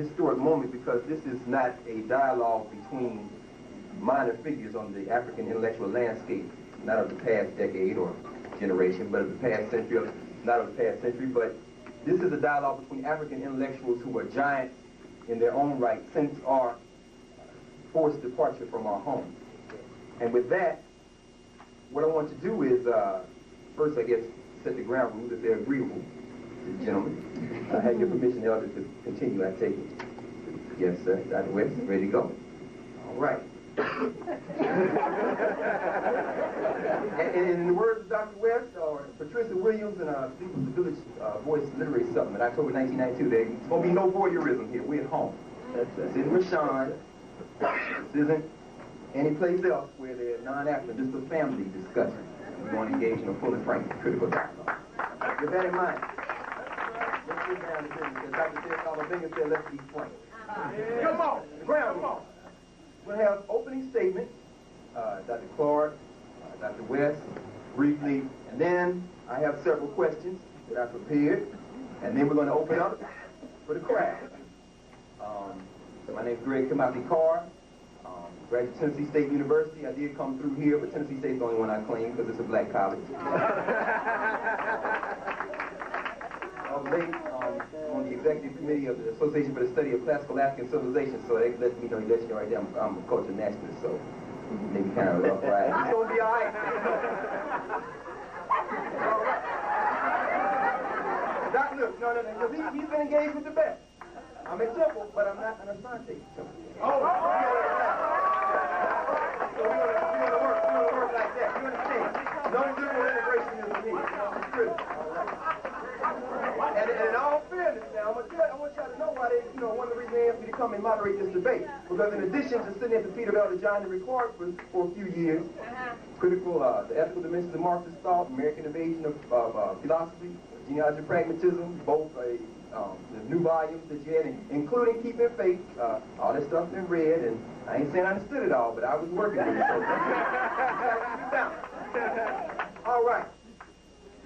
historic moment because this is not a dialogue between minor figures on the African intellectual landscape, not of the past decade or generation, but of the past century, not of the past century, but this is a dialogue between African intellectuals who are giants in their own right since our forced departure from our home. And with that, what I want to do is, first, I guess, set the ground rules if they're agreeable to the gentlemen. I have your permission, Elder, to continue, I take it. Yes, sir. Dr. West, ready to go? All right. And in the words of Dr. West, or Patricia Williams, and I think it was the Village Voice Literary Supplement, October 1992, there's going to be no voyeurism here. We're at home. This isn't Rashawn. This isn't any place else where they're non-African. This is a family discussion. We want to engage in a full and frank critical dialogue. With that in mind, let's get down to business. As Dr. Bingham said, let's be frank. Come on, the ground rules. We'll have opening statements, Dr. Clarke, Dr. West, briefly, and then I have several questions that I prepared, and then we're going to open up for the crowd. So my name is Greg Carr, graduate of Tennessee State University. I did come through here, but Tennessee State's the only one I claim because it's a black college. I'm on the executive committee of the Association for the Study of Classical African Civilization, so that lets me know right there I'm a cultural nationalist, so maybe kind of rough, right? It's going to be all right. All right. Doc, look, no, he's been engaged with the best. I'm at Temple, but I'm not an Asante Temple. Oh, so we're gonna work like that. You understand? No liberal integration is needed. It's critical. All right. And in all fairness, now I want y'all to know why they, one of the reasons they asked me to come and moderate this debate, because in addition to sitting at the feet of Elder John Henrik Clarke for a few years, critical the ethical dimensions of Marxist thought, American invasion of philosophy, genealogy of pragmatism, both the new volumes that you had, including Keeping Faith, all that stuff been read, and I ain't saying I understood it all, but I was working with it, so sit down. All right.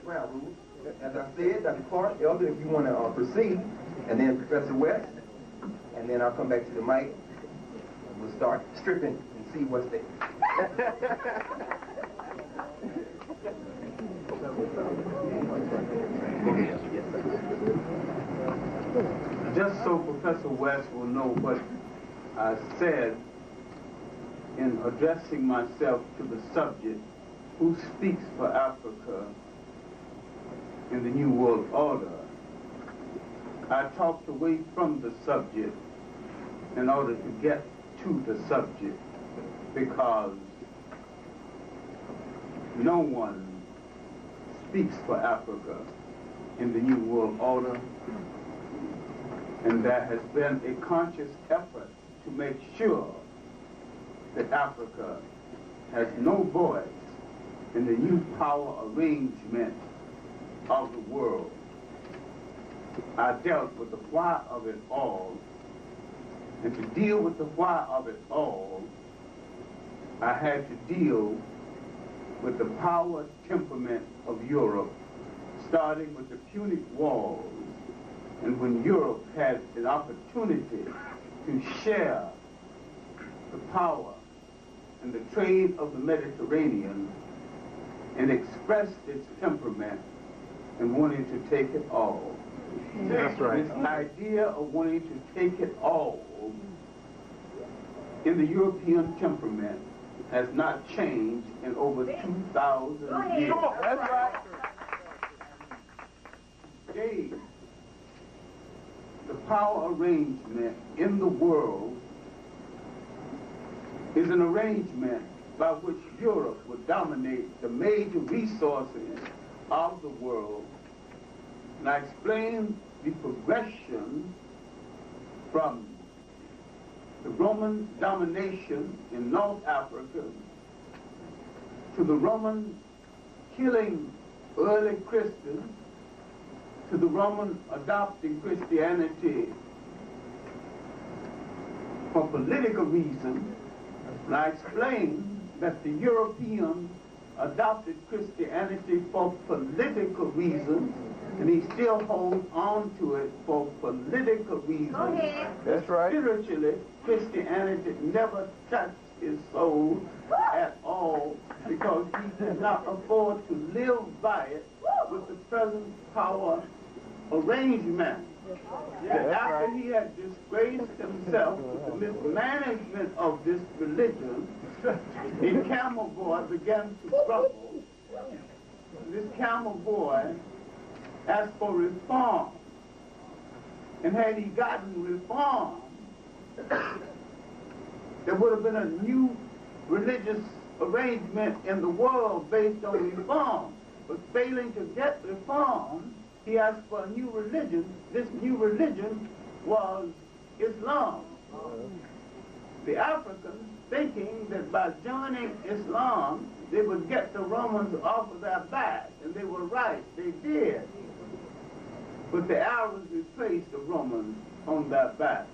Ground rules. As I said, Dr. Clarke, Elder, if you want to proceed, and then Professor West, and then I'll come back to the mic, and we'll start stripping and see what's there. Just so Professor West will know what I said in addressing myself to the subject, who speaks for Africa in the New World Order, I talked away from the subject in order to get to the subject, because no one speaks for Africa in the New World Order, and there has been a conscious effort to make sure that Africa has no voice in the new power arrangement of the world. I dealt with the why of it all, and to deal with the why of it all, I had to deal with the power temperament of Europe, starting with the Punic Wars, and when Europe had an opportunity to share the power and the trade of the Mediterranean, and expressed its temperament and wanting to take it all. That's right. This idea of wanting to take it all in the European temperament has not changed in over 2,000 years. That's right. Today, the power arrangement in the world is an arrangement by which Europe would dominate the major resources of the world. And I explained the progression from the Roman domination in North Africa to the Roman killing early Christians, to the Roman adopting Christianity for political reasons. And I explained that the Europeans adopted Christianity for political reasons, And he still holds on to it for political reasons. That's right. Spiritually, Christianity never touched his soul at all because he could not afford to live by it with the present power arrangement. That after he had disgraced himself with the mismanagement of this religion, a camel boy began to trouble. This camel boy asked for reform. And had he gotten reform, there would have been a new religious arrangement in the world based on reform. But failing to get reform, he asked for a new religion. This new religion was Islam. The Africans, thinking that by joining Islam, they would get the Romans off of their back. And they were right, they did. But the Arabs replaced the Romans on their back.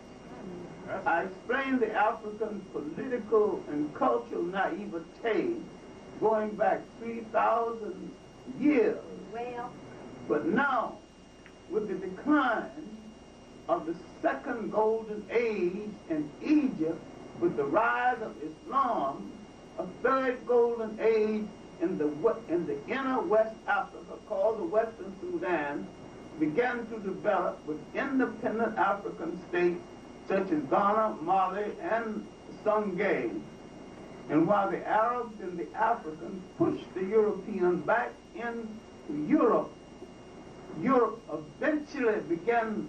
I explained the African political and cultural naivete going back 3,000 years. But now, with the decline of the second golden age in Egypt, with the rise of Islam, a third golden age in the inner West Africa, called the Western Sudan, began to develop with independent African states such as Ghana, Mali, and Songhai. And while the Arabs and the Africans pushed the Europeans back into Europe, Europe eventually began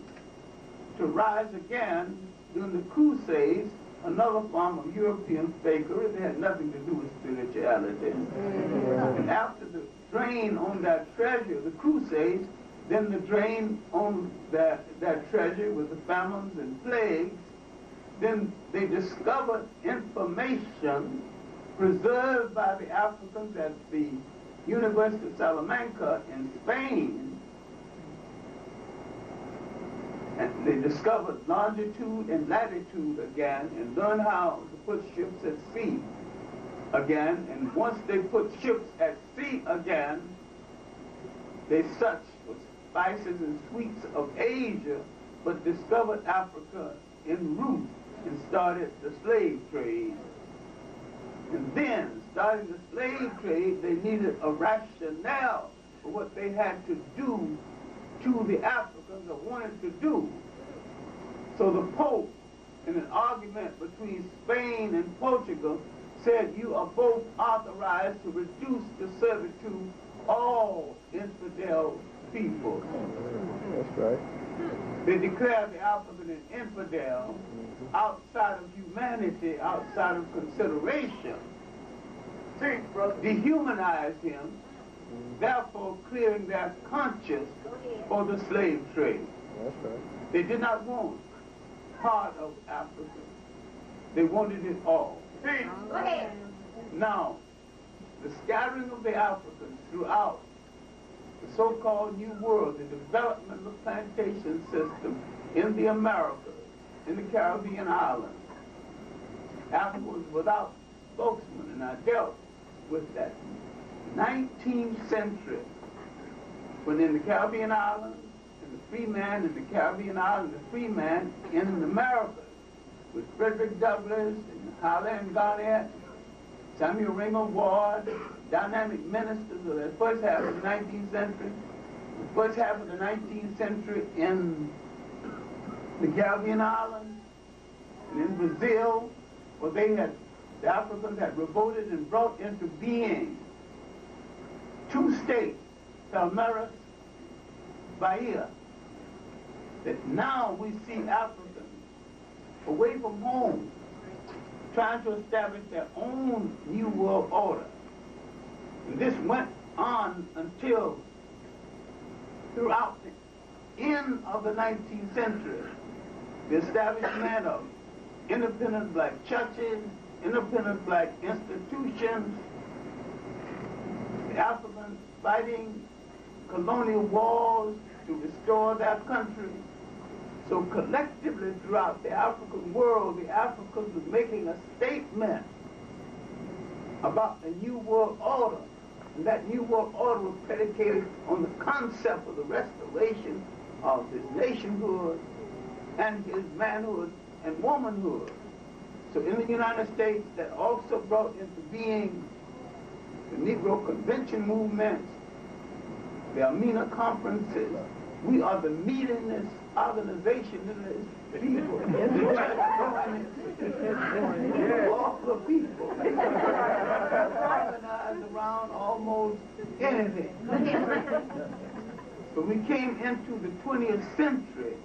to rise again during the Crusades, another form of European fakery. It had nothing to do with spirituality. And after the drain on that treasure, the Crusades, then the drain on that treasure with the famines and plagues, then they discovered information preserved by the Africans at the University of Salamanca in Spain. And they discovered longitude and latitude again and learned how to put ships at sea again. And once they put ships at sea again, they searched for spices and sweets of Asia, but discovered Africa en route and started the slave trade. And then, starting the slave trade, they needed a rationale for what they had to do to the Africans or wanted to do. So the Pope, in an argument between Spain and Portugal, said, you are both authorized to reduce to servitude all infidel people. That's right. They declared the African an infidel, outside of humanity, outside of consideration. Dehumanized him, therefore clearing their conscience for the slave trade. That's right. They did not want part of Africa. They wanted it all. Now, the scattering of the Africans throughout the so-called New World, the development of the plantation system in the Americas, in the Caribbean islands. Africa was without spokesman, and I dealt with that. 19th century, when in the Caribbean islands, and the free man in the Caribbean islands, the free man in America, with Frederick Douglass and Highland Garnett, Samuel Ringo Ward, dynamic ministers of the first half of the 19th century, the first half of the 19th century in the Caribbean islands, and in Brazil, where the Africans had revolted and brought into being two states, Palmeiras, Bahia, that now we see Africans away from home trying to establish their own new world order. And this went on until throughout the end of the 19th century, the establishment of independent black churches, independent black institutions, the Africans fighting colonial wars to restore their country. So collectively throughout the African world, the Africans was making a statement about the new world order. And that New World Order was predicated on the concept of the restoration of his nationhood and his manhood and womanhood. So in the United States, that also brought into being the Negro Convention movements, the Amina conferences. We are the meetingest organization in this people. All the people. Organized around almost anything. But we came into the 20th century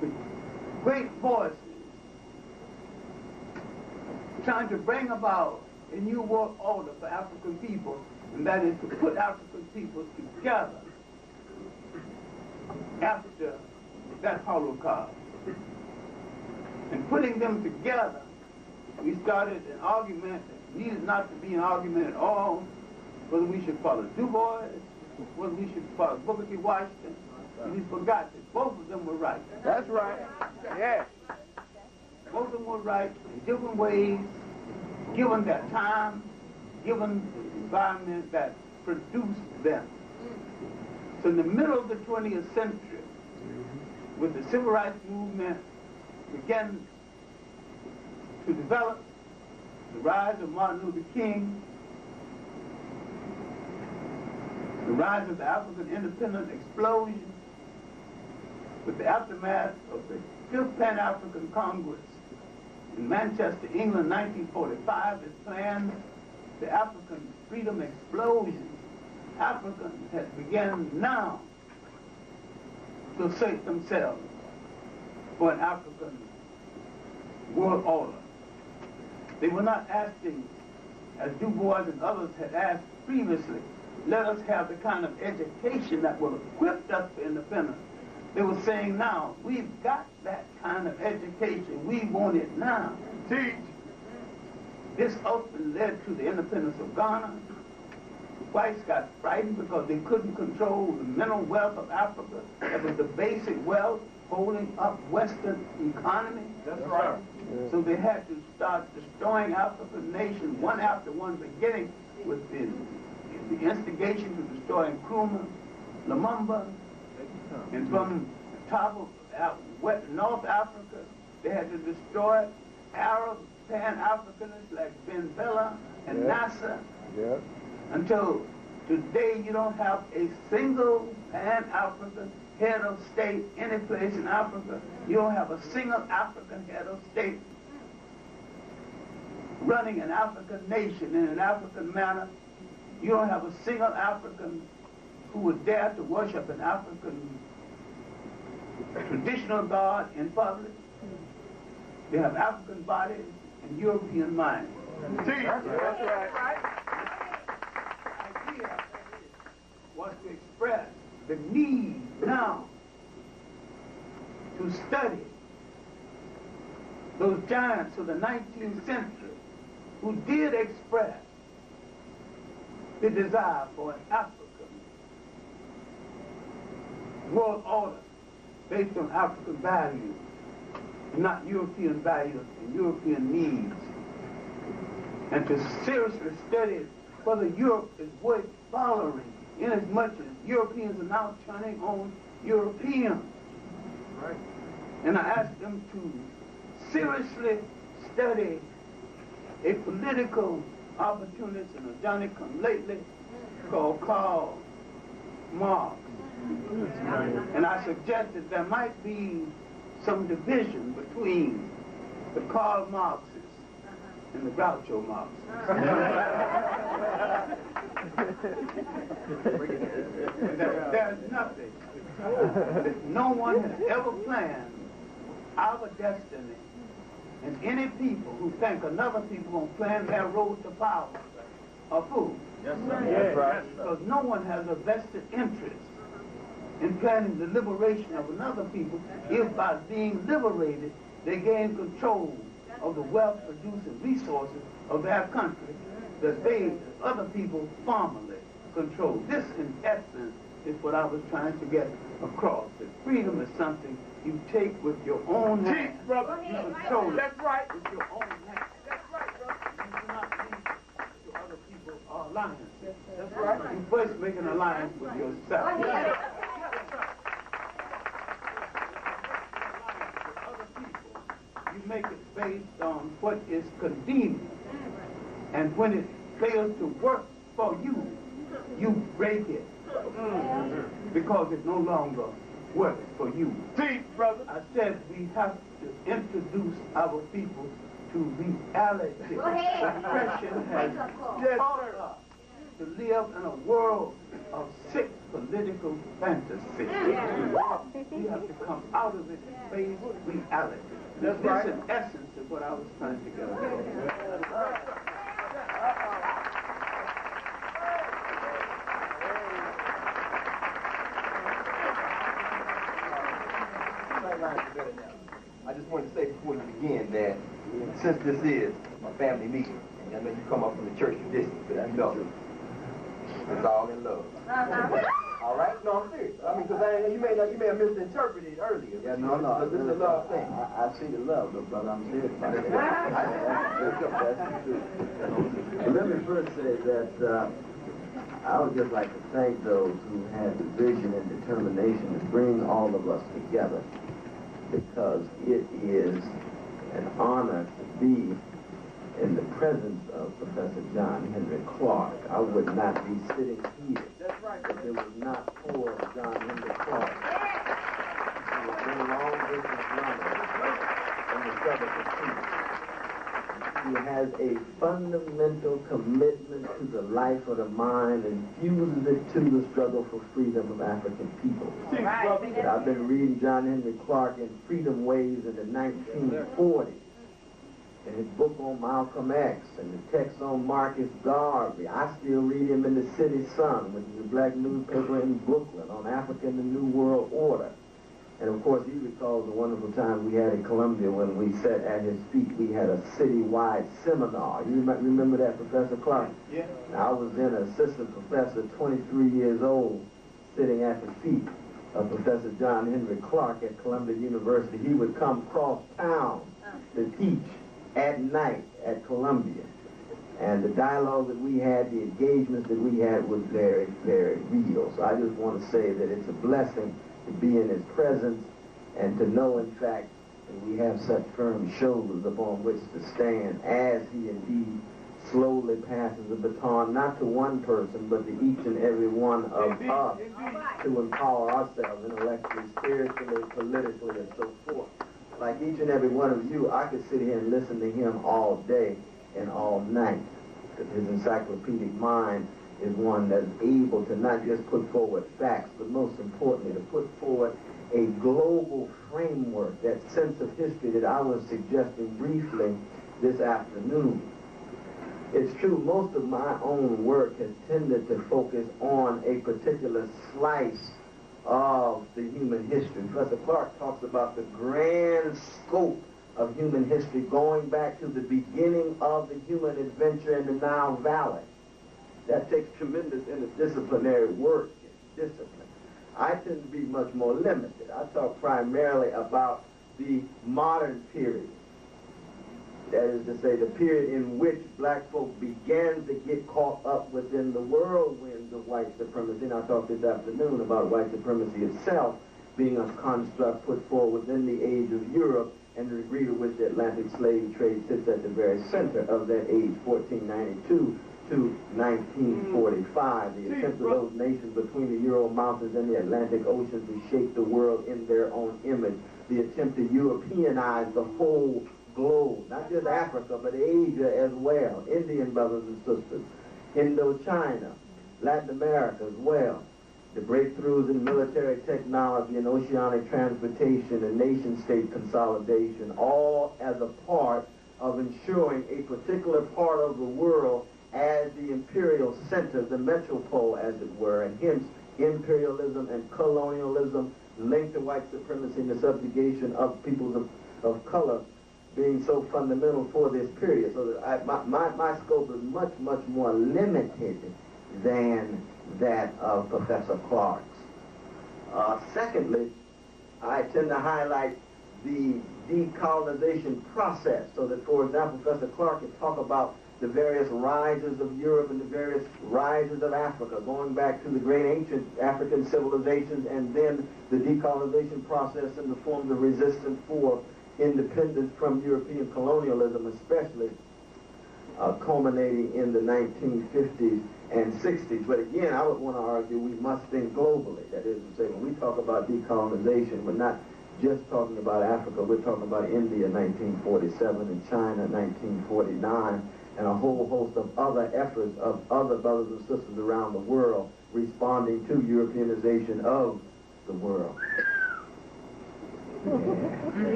with great voices trying to bring about a new world order for African people, and that is to put African people together after that Holocaust. And putting them together, we started an argument that needed not to be an argument at all, whether we should follow Du Bois, whether we should follow Booker T. Washington. And we forgot that both of them were right. That's right. Yeah. Both of them were right in different ways, given their time, given the environment that produced them. So in the middle of the 20th century, with the civil rights movement began to develop, the rise of Martin Luther King, the rise of the African independence explosion, with the aftermath of the 5th Pan-African Congress in Manchester, England, 1945, is planned, the African freedom explosion. Africans had begun now to assert themselves for an African world order. They were not asking, as Du Bois and others had asked previously, let us have the kind of education that will equip us for independence. They were saying now, we've got that kind of education, we want it now. Teach. This ultimately led to the independence of Ghana. Whites got frightened because they couldn't control the mental wealth of Africa. That was the basic wealth holding up Western economy. That's right. So they had to start destroying African nations one after one, beginning with the instigation to destroy Nkrumah, Lumumba, and from the top of North Africa, they had to destroy Arab Pan-Africanists like Ben Bella and Nasser. Yeah. Until today, you don't have a single Pan-African head of state any place in Africa. You don't have a single African head of state running an African nation in an African manner. You don't have a single African who would dare to worship an African traditional god in public. They have African bodies and European minds. That's right. Idea was to express the need now to study those giants of the 19th century who did express the desire for an African world order based on African values, not European values and European needs, and to seriously study whether Europe is worth following, inasmuch as Europeans are now turning on Europeans. Right. And I asked them to seriously study a political opportunist and a Johnny-come-lately called Karl Marx. And I suggested there might be some division between the Karl Marxists and the Groucho Marxists. There's nothing that no one has ever planned our destiny, and any people who think another people will plan their road to power are fools. Yes, sir. That's right. Because no one has a vested interest in planning the liberation of another people if by being liberated they gain control of the wealth-producing resources of their country that they, other people, formerly control. This, in essence, is what I was trying to get across. That freedom is something you take with your own hands. Teach, brother. You control it That's right. with your own hands. That's right, brother. You do not leave to other people or alliance. That's right. You first make an alliance with yourself. You make it based on what is convenient. And when it fails to work for you, you break it. Because it no longer works for you. Teach, brother. I said we have to introduce our people to reality. Oppression has taught us to live in a world of sick political fantasy. We have to come out of it and face reality. This, in essence, is what I was trying to get at. I just wanted to say before you begin that since this is a family meeting, and I know you come up from the church tradition, but you know, it's all in love. All right? No, I'm serious. I mean, because you may have misinterpreted earlier. Yeah, no. This is a love thing. I see the love, though, brother. I'm serious about it. That's true. But let me first say that I would just like to thank those who had the vision and determination to bring all of us together, because it is an honor to be in the presence of Professor John Henrik Clarke. I would not be sitting here if it was not for John Henrik Clarke. He has been a long distance runner in the struggle for peace. He has a fundamental commitment to the life of the mind and fuses it to the struggle for freedom of African people. And I've been reading John Henrik Clarke in Freedom Ways in the 1940s. And his book on Malcolm X and the text on Marcus Garvey. I still read him in the City Sun, which is a black newspaper in Brooklyn, on Africa and the New World Order. And of course, he recalls the wonderful time we had in Columbia when we sat at his feet. We had a citywide seminar. You remember that, Professor Clarke? Yeah. I was then an assistant professor, 23 years old, sitting at the feet of Professor John Henrik Clarke at Columbia University. He would come cross town to teach at night at Columbia. And the dialogue that we had, the engagements that we had was very, very real. So I just want to say that it's a blessing to be in his presence and to know, in fact, that we have such firm shoulders upon which to stand as he indeed slowly passes the baton, not to one person, but to each and every one of us to empower ourselves intellectually, spiritually, politically, and so forth. Like each and every one of you, I could sit here and listen to him all day and all night. His encyclopedic mind is one that's able to not just put forward facts, but most importantly, to put forward a global framework, that sense of history that I was suggesting briefly this afternoon. It's true, most of my own work has tended to focus on a particular slice of the human history. Professor Clarke talks about the grand scope of human history going back to the beginning of the human adventure in the Nile Valley. That takes tremendous interdisciplinary work and discipline. I tend to be much more limited. I talk primarily about the modern period. That is to say, the period in which black folk began to get caught up within the whirlwind of white supremacy. And I talked this afternoon about white supremacy itself being a construct put forward within the age of Europe, and the degree to which the Atlantic slave trade sits at the very center of that age, 1492 to 1945. The attempt of those nations between the Ural Mountains and the Atlantic Ocean to shape the world in their own image. The attempt to Europeanize the whole globe, not just Africa, but Asia as well, Indian brothers and sisters, Indochina, Latin America as well. The breakthroughs in military technology and oceanic transportation and nation-state consolidation, all as a part of ensuring a particular part of the world as the imperial center, the metropole, as it were, and hence imperialism and colonialism linked to white supremacy and the subjugation of peoples of color being so fundamental for this period. So that my scope is much, much more limited than that of Professor Clarke's. Secondly, I tend to highlight the decolonization process, so that, for example, Professor Clarke can talk about the various rises of Europe and the various rises of Africa, going back to the great ancient African civilizations, and then the decolonization process in the forms of resistance for independence from European colonialism, especially culminating in the 1950s and 60s. But again, I would want to argue we must think globally. That is to say, when we talk about decolonization, we're not just talking about Africa, we're talking about India 1947 and China 1949, and a whole host of other efforts of other brothers and sisters around the world responding to Europeanization of the world.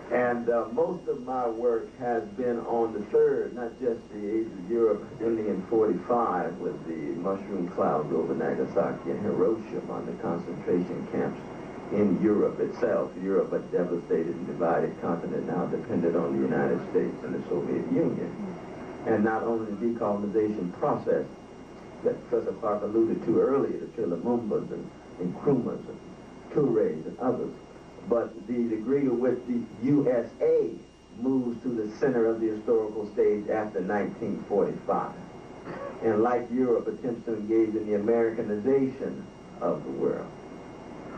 And most of my work has been on the third, not just the age of Europe ending in 45 with the mushroom clouds over Nagasaki and Hiroshima and the concentration camps in Europe itself. Europe, a devastated and divided continent, now dependent on the United States and the Soviet Union. And not only the decolonization process that Professor Clarke alluded to earlier, the Chilamumbas and Nkrumahs and Tourés and others, but the degree to which the USA moves to the center of the historical stage after 1945. And like Europe, attempts to engage in the Americanization of the world.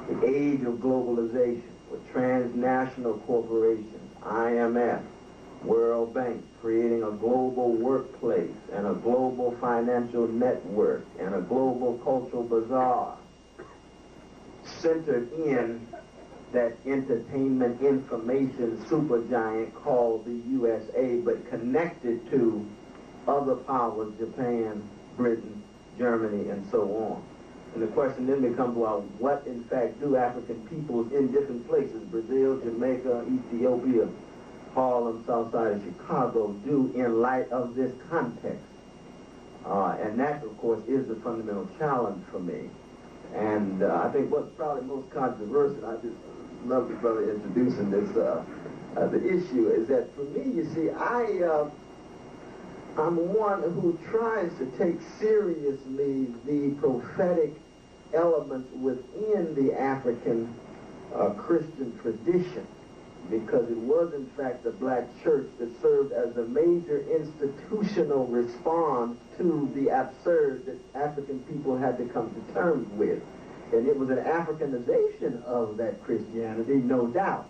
The age of globalization with transnational corporations, IMF, World Bank, creating a global workplace and a global financial network and a global cultural bazaar centered in that entertainment information supergiant called the USA, but connected to other powers, Japan, Britain, Germany, and so on. And the question then becomes, well, what in fact do African peoples in different places, Brazil, Jamaica, Ethiopia, Harlem, south side of Chicago, do in light of this context? And that, of course, is the fundamental challenge for me. And I think what's probably most controversial, I just love the brother introducing this, the issue is that for me, you see, I'm one who tries to take seriously the prophetic elements within the African Christian tradition, because it was in fact the black church that served as a major institutional response to the absurd that African people had to come to terms with. And it was an Africanization of that Christianity, no doubt.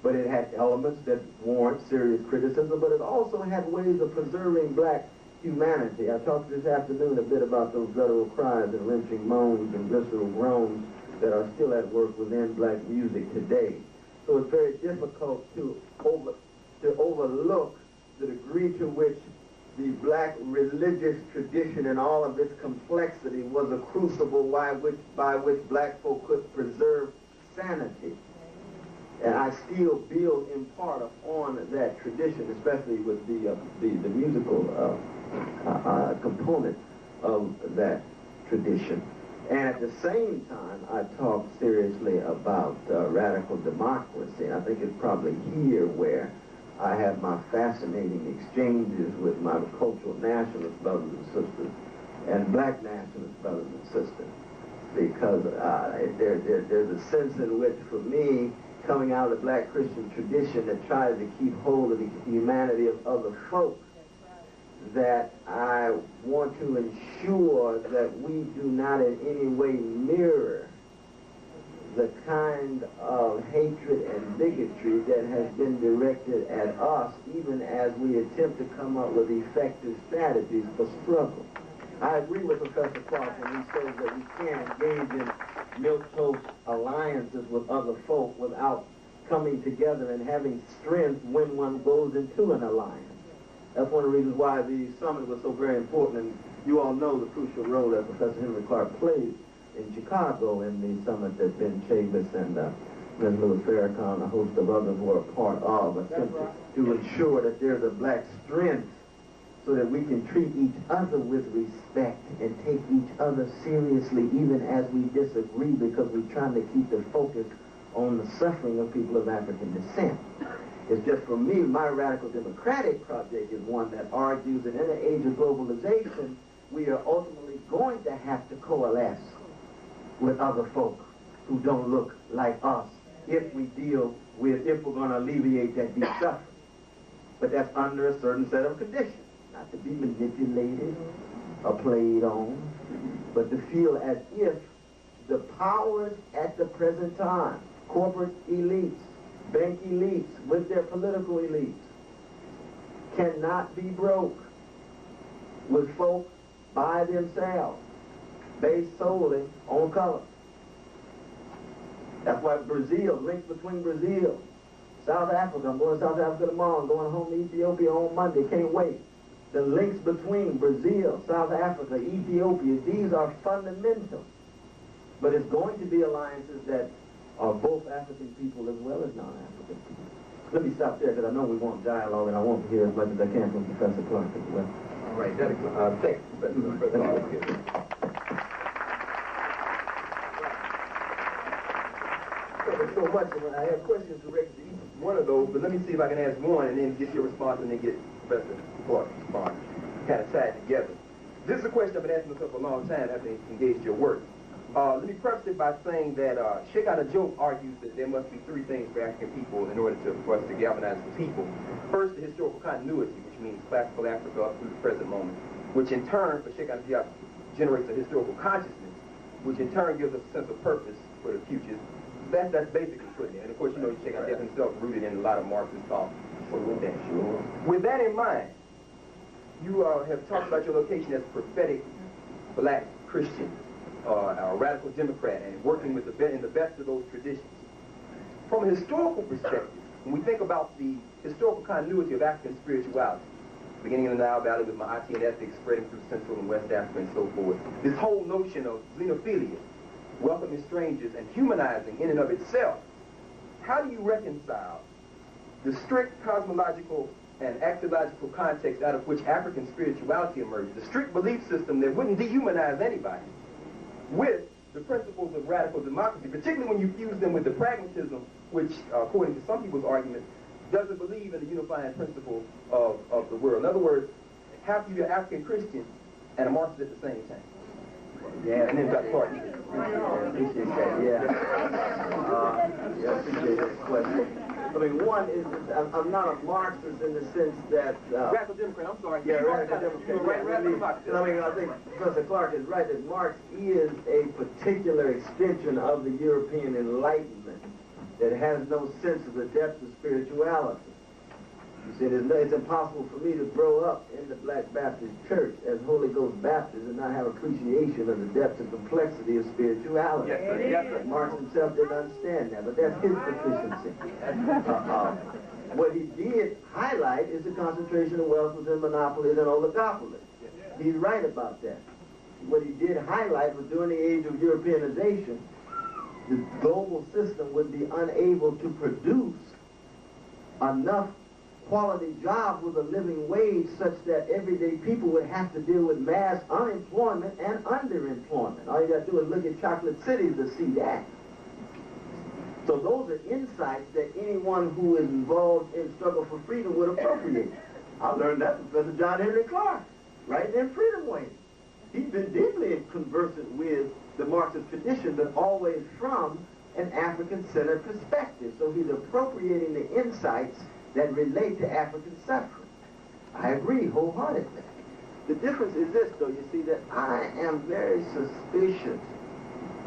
But it had elements that warrant serious criticism, but it also had ways of preserving black humanity. I talked this afternoon a bit about those guttural cries and wrenching moans and visceral groans that are still at work within black music today. So it's very difficult to overlook the degree to which the black religious tradition in all of its complexity was a crucible by which black folk could preserve sanity. And I still build in part on that tradition, especially with the musical component of that tradition. And at the same time, I talk seriously about radical democracy. And I think it's probably here where I have my fascinating exchanges with my cultural nationalist brothers and sisters and black nationalist brothers and sisters. Because there's a sense in which, for me, coming out of the black Christian tradition that tries to keep hold of the humanity of other folk, that I want to ensure that we do not in any way mirror the kind of hatred and bigotry that has been directed at us, even as we attempt to come up with effective strategies for struggle. I agree with Professor Clarke when he says that we can't engage in milquetoast alliances with other folk without coming together and having strength when one goes into an alliance. That's one of the reasons why the summit was so very important, and you all know the crucial role that Professor Henrik Clarke played in Chicago in the summit that Ben Chavis and Ms. Louis Farrakhan and a host of others were a part of, attempting to ensure that there's a black strength so that we can treat each other with respect and take each other seriously even as we disagree, because we're trying to keep the focus on the suffering of people of African descent. It's just, for me, my radical democratic project is one that argues that in the age of globalization, we are ultimately going to have to coalesce with other folk who don't look like us if we're going to alleviate that deep suffering. But that's under a certain set of conditions, not to be manipulated or played on, but to feel as if the powers at the present time, corporate elites, bank elites with their political elites, cannot be broke with folk by themselves, based solely on color. That's why Brazil, links between Brazil, South Africa, I'm going to South Africa tomorrow, I'm going home to Ethiopia on Monday, can't wait. The links between Brazil, South Africa, Ethiopia, these are fundamental. But it's going to be alliances that are both African people as well as non-African people. Let me stop there because I know we want dialogue and I want to hear as much as I can from Professor Clarke as well. All right, thanks, Professor Clarke. So much, and I have questions directed to each one of those, but let me see if I can ask one and then get your response and then get Professor Clarke's response kind of tied together. This is a question I've been asking myself for a long time after engaged your work. Let me preface it by saying that Sheikh Joke argues that there must be three things for African people in order for us to galvanize the people. First, the historical continuity, which means classical Africa up through the present moment, which in turn, for Sheikh Joke, generates a historical consciousness, which in turn gives us a sense of purpose for the future. That's basically putting it. And of course, you know, Sheikh Joke himself rooted in a lot of Marxist thought. With that in mind, you have talked about your location as prophetic black Christian, a radical Democrat, and working with in the best of those traditions. From a historical perspective, when we think about the historical continuity of African spirituality, beginning in the Nile Valley with Ma'atian ethics spreading through Central and West Africa and so forth, this whole notion of xenophilia, welcoming strangers and humanizing in and of itself, how do you reconcile the strict cosmological and axiological context out of which African spirituality emerges, the strict belief system that wouldn't dehumanize anybody, with the principles of radical democracy, particularly when you fuse them with the pragmatism, which, according to some people's argument, doesn't believe in the unifying principle of the world. In other words, how can you be an African Christian and a Marxist at the same time? Yeah, and then got Clarke. Appreciate that, yeah, appreciate that question. I mean, one is, I'm not a Marxist in the sense that... Radical Democrat, I'm sorry. Yeah, radical Democrat. I mean, I think Professor Clarke is right that Marx is a particular extension of the European Enlightenment that has no sense of the depth of spirituality. You see, it's impossible for me to grow up in the Black Baptist Church as Holy Ghost Baptist and not have appreciation of the depth and complexity of spirituality. Yes, sir. Yes, sir. Marx himself didn't understand that, but that's his deficiency. What he did highlight is the concentration of wealth within monopolies and oligopolies. He's right about that. What he did highlight was during the age of Europeanization, the global system would be unable to produce enough quality jobs with a living wage such that everyday people would have to deal with mass unemployment and underemployment. All you got to do is look at chocolate cities to see that. So those are insights that anyone who is involved in struggle for freedom would appropriate. I learned that from Professor John Henry Clarke, right in Freedom Way. He's been deeply conversant with the Marxist tradition, but always from an African-centered perspective. So he's appropriating the insights that relate to African suffering. I agree wholeheartedly. The difference is this, though, you see, that I am very suspicious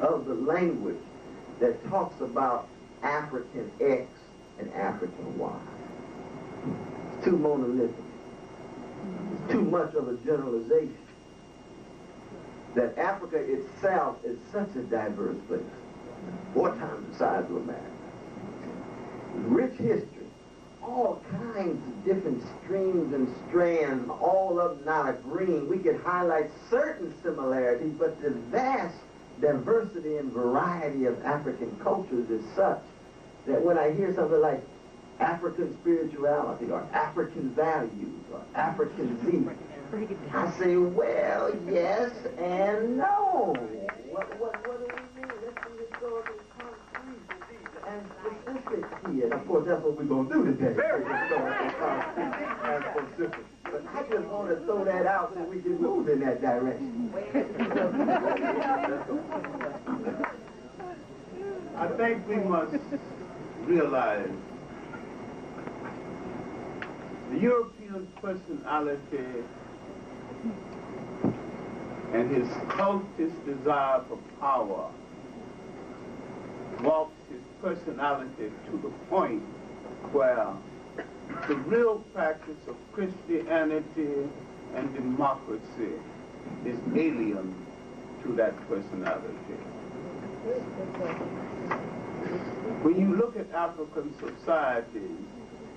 of the language that talks about African X and African Y. It's too monolithic. It's too much of a generalization. That Africa itself is such a diverse place, 4 times the size of America. Rich history. All kinds of different streams and strands, all of them not agreeing. We could highlight certain similarities, but the vast diversity and variety of African cultures is such that when I hear something like African spirituality or African values or African zeal, I say, well, yes and no. What do we mean? Let's be historically concrete and specific here. And of course, that's what we're going to do today. Very historically concrete and specific. But I just want to throw that out so we can move in that direction. I think we must realize The European personality and his cultist desire for power walks his personality to the point where the real practice of Christianity and democracy is alien to that personality. When you look at African societies,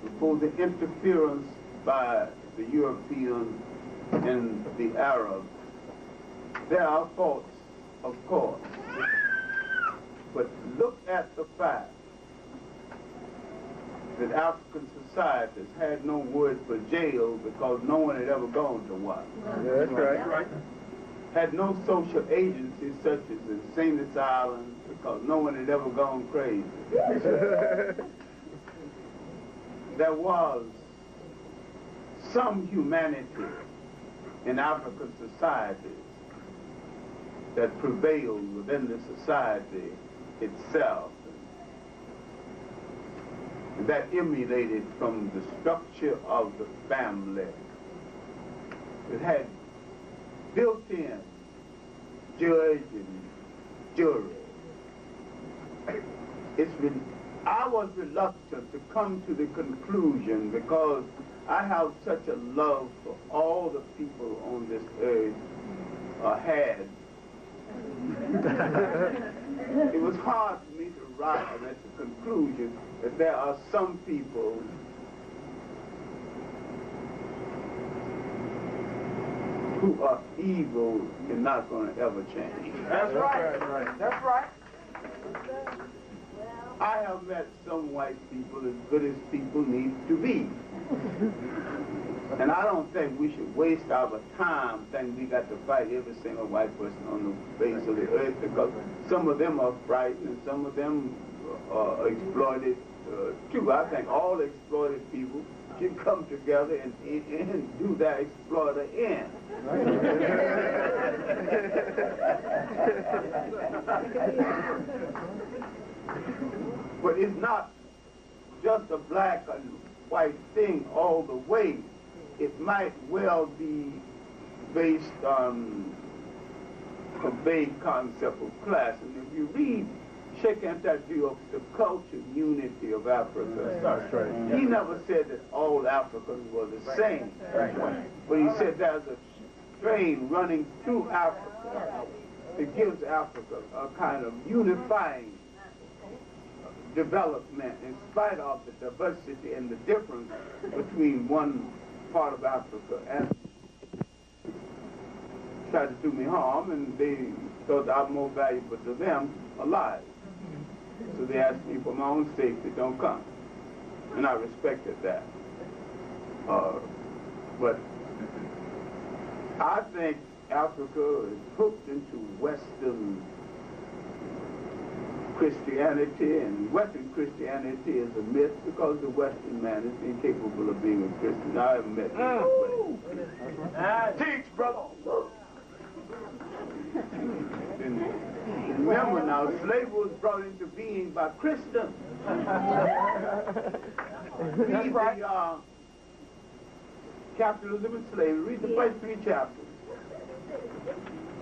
before the interference by the European and the Arab, there are faults, of course. But look at the fact that African societies had no word for jail because no one had ever gone to one. Yeah, that's right. Had no social agencies such as insane asylums because no one had ever gone crazy. There was some humanity in African societies that prevailed within the society itself, that emanated from the structure of the family. It had built-in judge and jury. I was reluctant to come to the conclusion because I have such a love for all the people on this earth, had. It was hard for me to arrive at the conclusion that there are some people who are evil and not going to ever change. That's right. That's right. I have met some white people as good as people need to be. And I don't think we should waste our time thinking we got to fight every single white person on the face of the earth, because some of them are frightened and some of them are exploited too. I think all exploited people should come together and do their exploiter in. But it's not just a black and white thing all the way. It might well be based on a vague concept of class. And if you read Sheikh Anta-Diop's The Cultural Unity of Africa, That's right. he never said that all Africans were the same. But he said there's a strain running through Africa that gives Africa a kind of unifying development in spite of the diversity and the difference between one part of Africa and tried to do me harm, and they thought I'm more valuable to them alive. So they asked me for my own safety, don't come. And I respected that. But I think Africa is hooked into Western Christianity, and Western Christianity is a myth because the Western man is incapable of being a Christian. I haven't met anybody. Teach, brother. Remember now, slavery was brought into being by Christians. Read the Capitalism and Slavery. Read the first 3 chapters.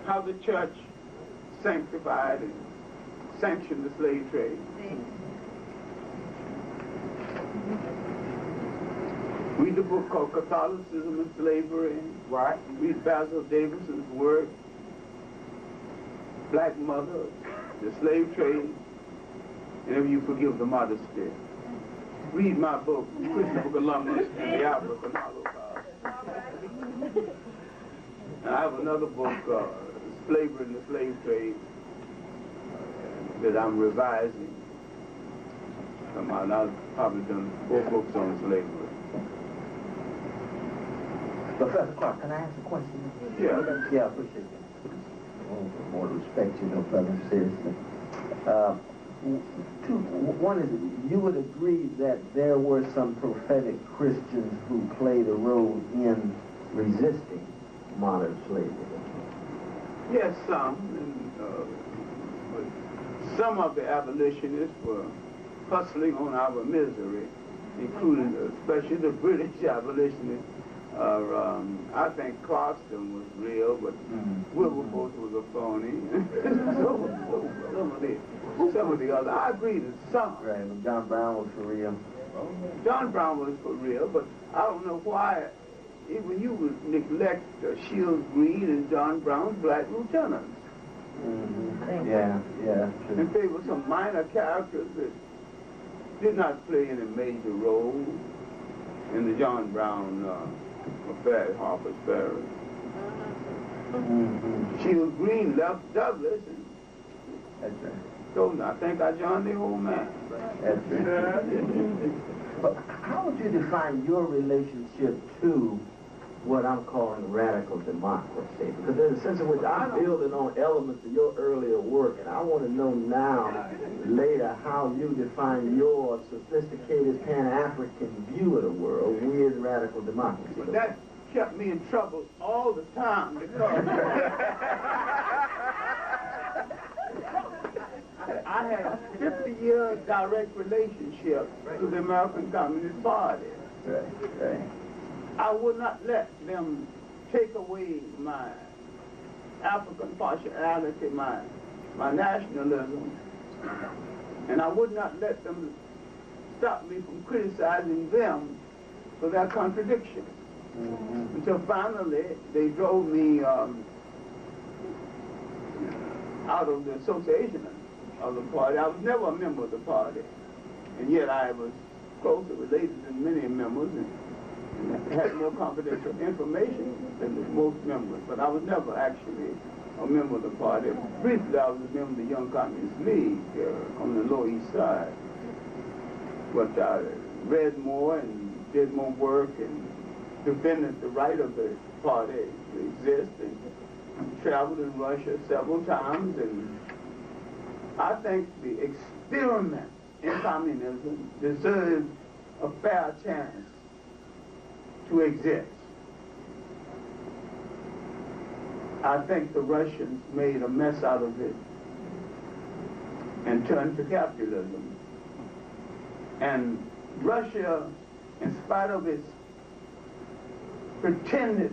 How the church sanctified and sanctioned the slave trade. Read the book called Catholicism and Slavery. Right. Read Basil Davison's work, Black Mother, the Slave Trade, and if you forgive the modesty. Read my book, Christopher Columbus and the African Holocaust. And I have another book, Slavery and the Slave Trade, that I'm revising. I've probably done 4 books on slavery. Professor Clarke, can I ask a question? Yeah. Yeah, I appreciate that. More respect, you know, brother, seriously. One is, you would agree that there were some prophetic Christians who played a role in resisting modern slavery? Yes, some. But some of the abolitionists were hustling on our misery including especially the British abolitionists. I think Clarke was real, but Wilberforce was a phony. some of the others. I agree to some. Right, but John Brown was for real. John Brown was for real, but I don't know why even you would neglect Shields Green and John Brown's black lieutenants. Yeah, yeah. In favor of some minor characters that did not play any major role in the John Brown affair at Harper's Ferry. Shields Green left Douglas, and That's right. so I think I joined the old man. That's right. But how would you define your relationship to what I'm calling radical democracy? Because there's a sense in which I'm building on elements of your earlier work, and I want to know now, later, how you define your sophisticated Pan-African view of the world with radical democracy. But that kept me in trouble all the time because I had a 50-year direct relationship to the American Communist Party. Right, right. I would not let them take away my African partiality, my nationalism, and I would not let them stop me from criticizing them for their contradictions. Until finally they drove me out of the association of the party. I was never a member of the party, and yet I was closer related than many members and had more confidential information than most members, but I was never actually a member of the party. Briefly, I was a member of the Young Communist League on the Lower East Side, but I read more and did more work and defended the right of the party to exist, and traveled in Russia several times, and I think the experiment in communism deserves a fair chance to exist. I think the Russians made a mess out of it and turned to capitalism. And Russia, in spite of its pretended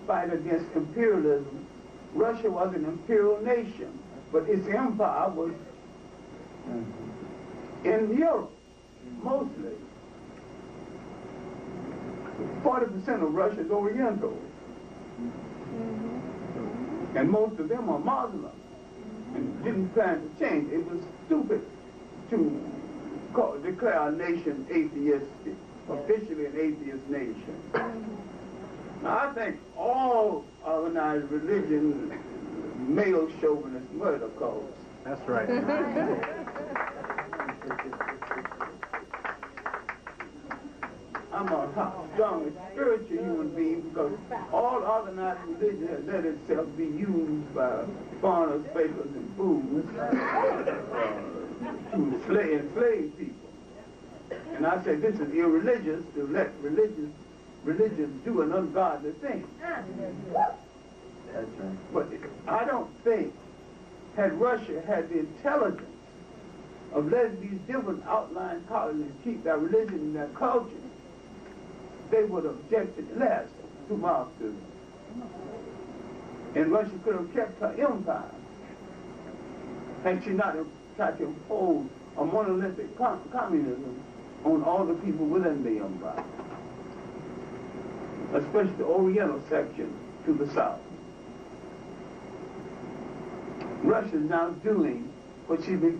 fight against imperialism, Russia was an imperial nation, but its empire was in Europe, mostly. 40% of Russia is Oriental, and most of them are Muslim, and didn't plan to change. It was stupid to declare a nation atheistic, officially an atheist nation. Now, I think all organized religion, male chauvinist murder cults. That's right. I'm a strong spiritual human being because all organized religion has let itself be used by foreigners, fakers, and fools to enslave people. And I say this is irreligious to let religions do an ungodly thing. That's right. But I don't think, had Russia had the intelligence of letting these different outlying colonies keep their religion and their culture, they would have objected less to Marxism. And Russia could have kept her empire had she not tried to impose a monolithic communism on all the people within the empire, especially the Oriental section to the south. Russia is now doing what she was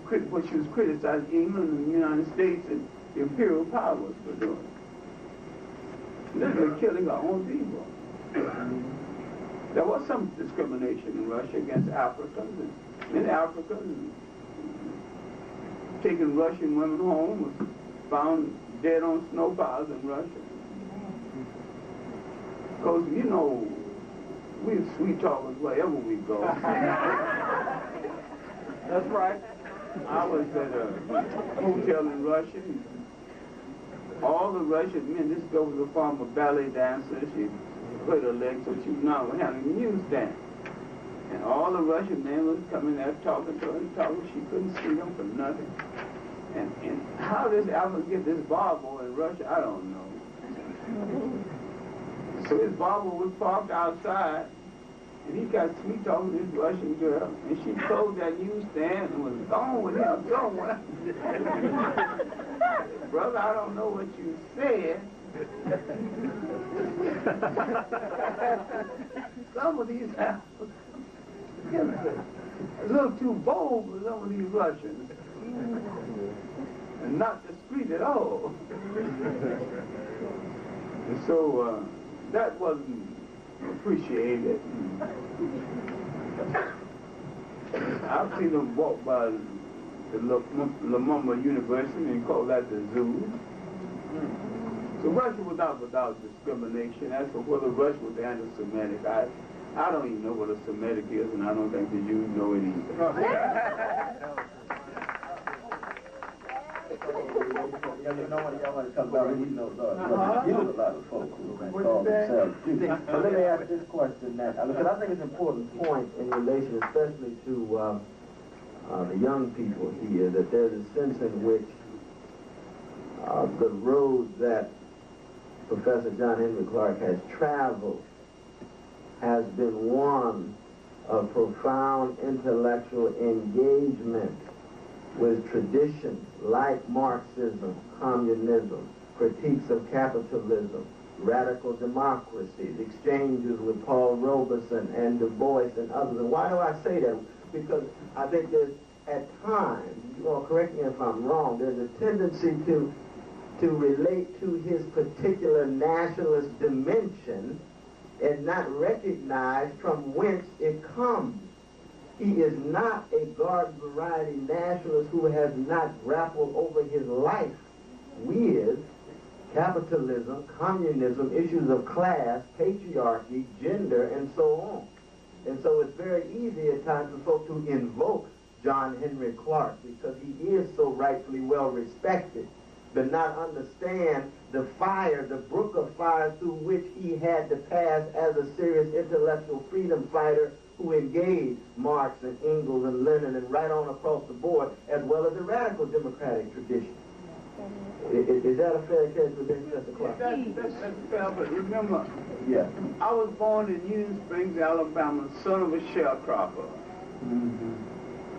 criticizing England and the United States and the imperial powers for doing. Literally killing our own people. There was some discrimination in Russia against Africans, and many Africans taking Russian women home was found dead on snow piles in Russia. Because, you know, we're sweet talkers wherever we go. That's right. I was at a hotel in Russia. And all the Russian men, this girl was a former ballet dancer. She hurt her leg, so she was now handling the newsstand. And all the Russian men was coming there talking to her and talking. She couldn't see them for nothing. And how this album get this barber in Russia, I don't know. So his barber was parked outside, and he got sweet talking to this Russian girl, and she closed that newsstand and was gone with him, gone. Brother, I don't know what you said. Some of these apples, a little too bold for some of these Russians, and not discreet at all. And so that wasn't appreciated. I've seen them walk by the Lumumba University and call that the zoo. So Russia was not without discrimination. As for whether Russia was anti-Semitic, I don't even know what a Semitic is, and I don't think the Jews know it either. You know what y'all want to talk about? You know a lot of folks who call themselves Jews. But let me ask this question now, because I think it's an important point in relation, especially to the young people here, that there's a sense in which the road that Professor John Henrik Clarke has traveled has been one of profound intellectual engagement with traditions like Marxism, communism, critiques of capitalism, radical democracies, exchanges with Paul Robeson and Du Bois and others. And why do I say that? Because I think there's, at times, you all correct me if I'm wrong, there's a tendency to relate to his particular nationalist dimension and not recognize from whence it comes. He is not a garden variety nationalist who has not grappled over his life with capitalism, communism, issues of class, patriarchy, gender, and so on. And so it's very easy at times for folks to invoke John Henrik Clarke because he is so rightfully well respected, but not understand the fire, the brook of fire through which he had to pass as a serious intellectual freedom fighter who engaged Marx and Engels and Lenin and right on across the board, as well as the radical democratic tradition. Is that a fair characterization, Mr. Clarke? That's fair, but remember, Yeah. I was born in Union Springs, Alabama, son of a sharecropper.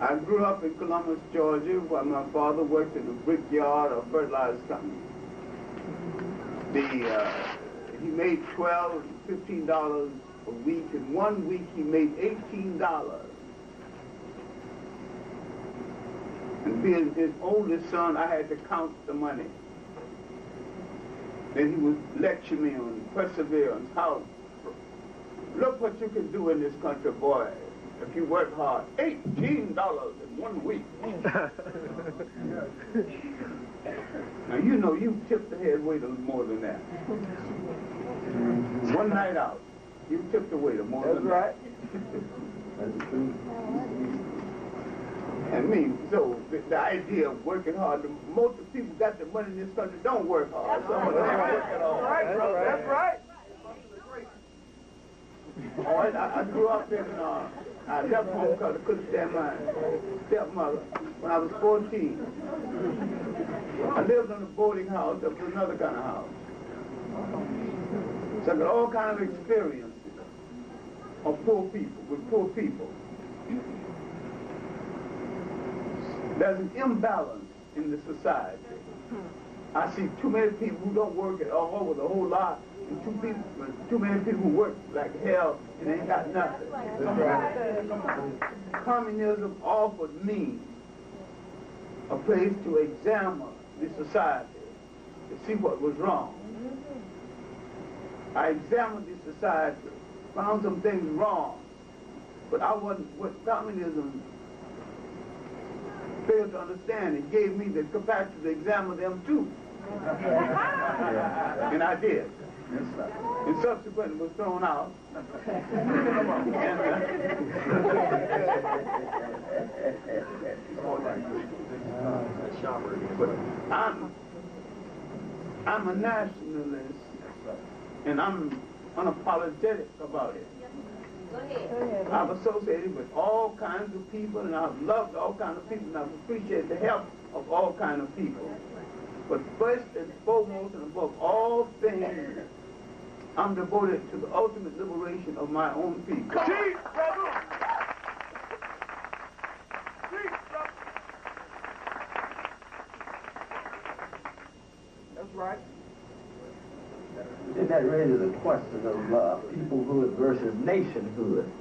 I grew up in Columbus, Georgia, where my father worked in a brickyard or fertilizer company. He made $12, $15 a week. In 1 week, he made $18. And being his oldest son, I had to count the money. Then he would lecture me on perseverance. How, look what you can do in this country, boy, if you work hard. $18 in 1 week. Now, you know, you tipped the head waiter more than that. One night out, you tipped the waiter more than that. That's true. I mean, so the idea of working hard, most of the people got the money in this country don't work hard. Some of them ain't working hard. That's right. All right, I grew up in, I left home because I couldn't stand my stepmother when I was 14. I lived in a boarding house. That was another kind of house. So I got all kind of experiences of poor people, with poor people. There's an imbalance in the society. I see too many people who don't work at all with a whole lot, and too many people who work like hell and ain't got nothing. Communism offered me a place to examine the society, to see what was wrong. I examined the society, found some things wrong, but I wasn't, what communism failed to understand, it gave me the capacity to examine them too. And I did. And subsequently was thrown out. But I'm a nationalist, and I'm unapologetic about it. I've associated with all kinds of people, and I've loved all kinds of people, and I've appreciated the help of all kinds of people. But first and foremost and above all things, I'm devoted to the ultimate liberation of my own people. Chief, brother! Chief, brother! That's right. And that raises a question of peoplehood versus nationhood.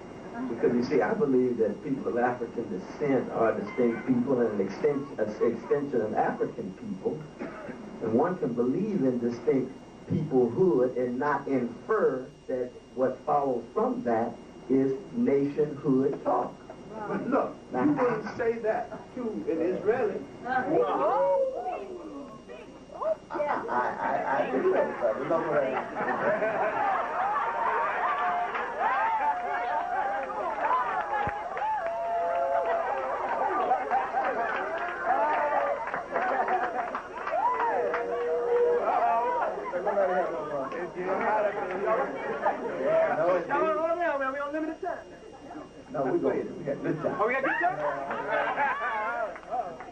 Because you see, I believe that people of African descent are distinct people and an extension of African people. And one can believe in distinct peoplehood and not infer that what follows from that is nationhood talk. But look, you wouldn't say that to an Israeli. I do that, brother. No way. No, we go ahead. We got good time. Oh, we got good time?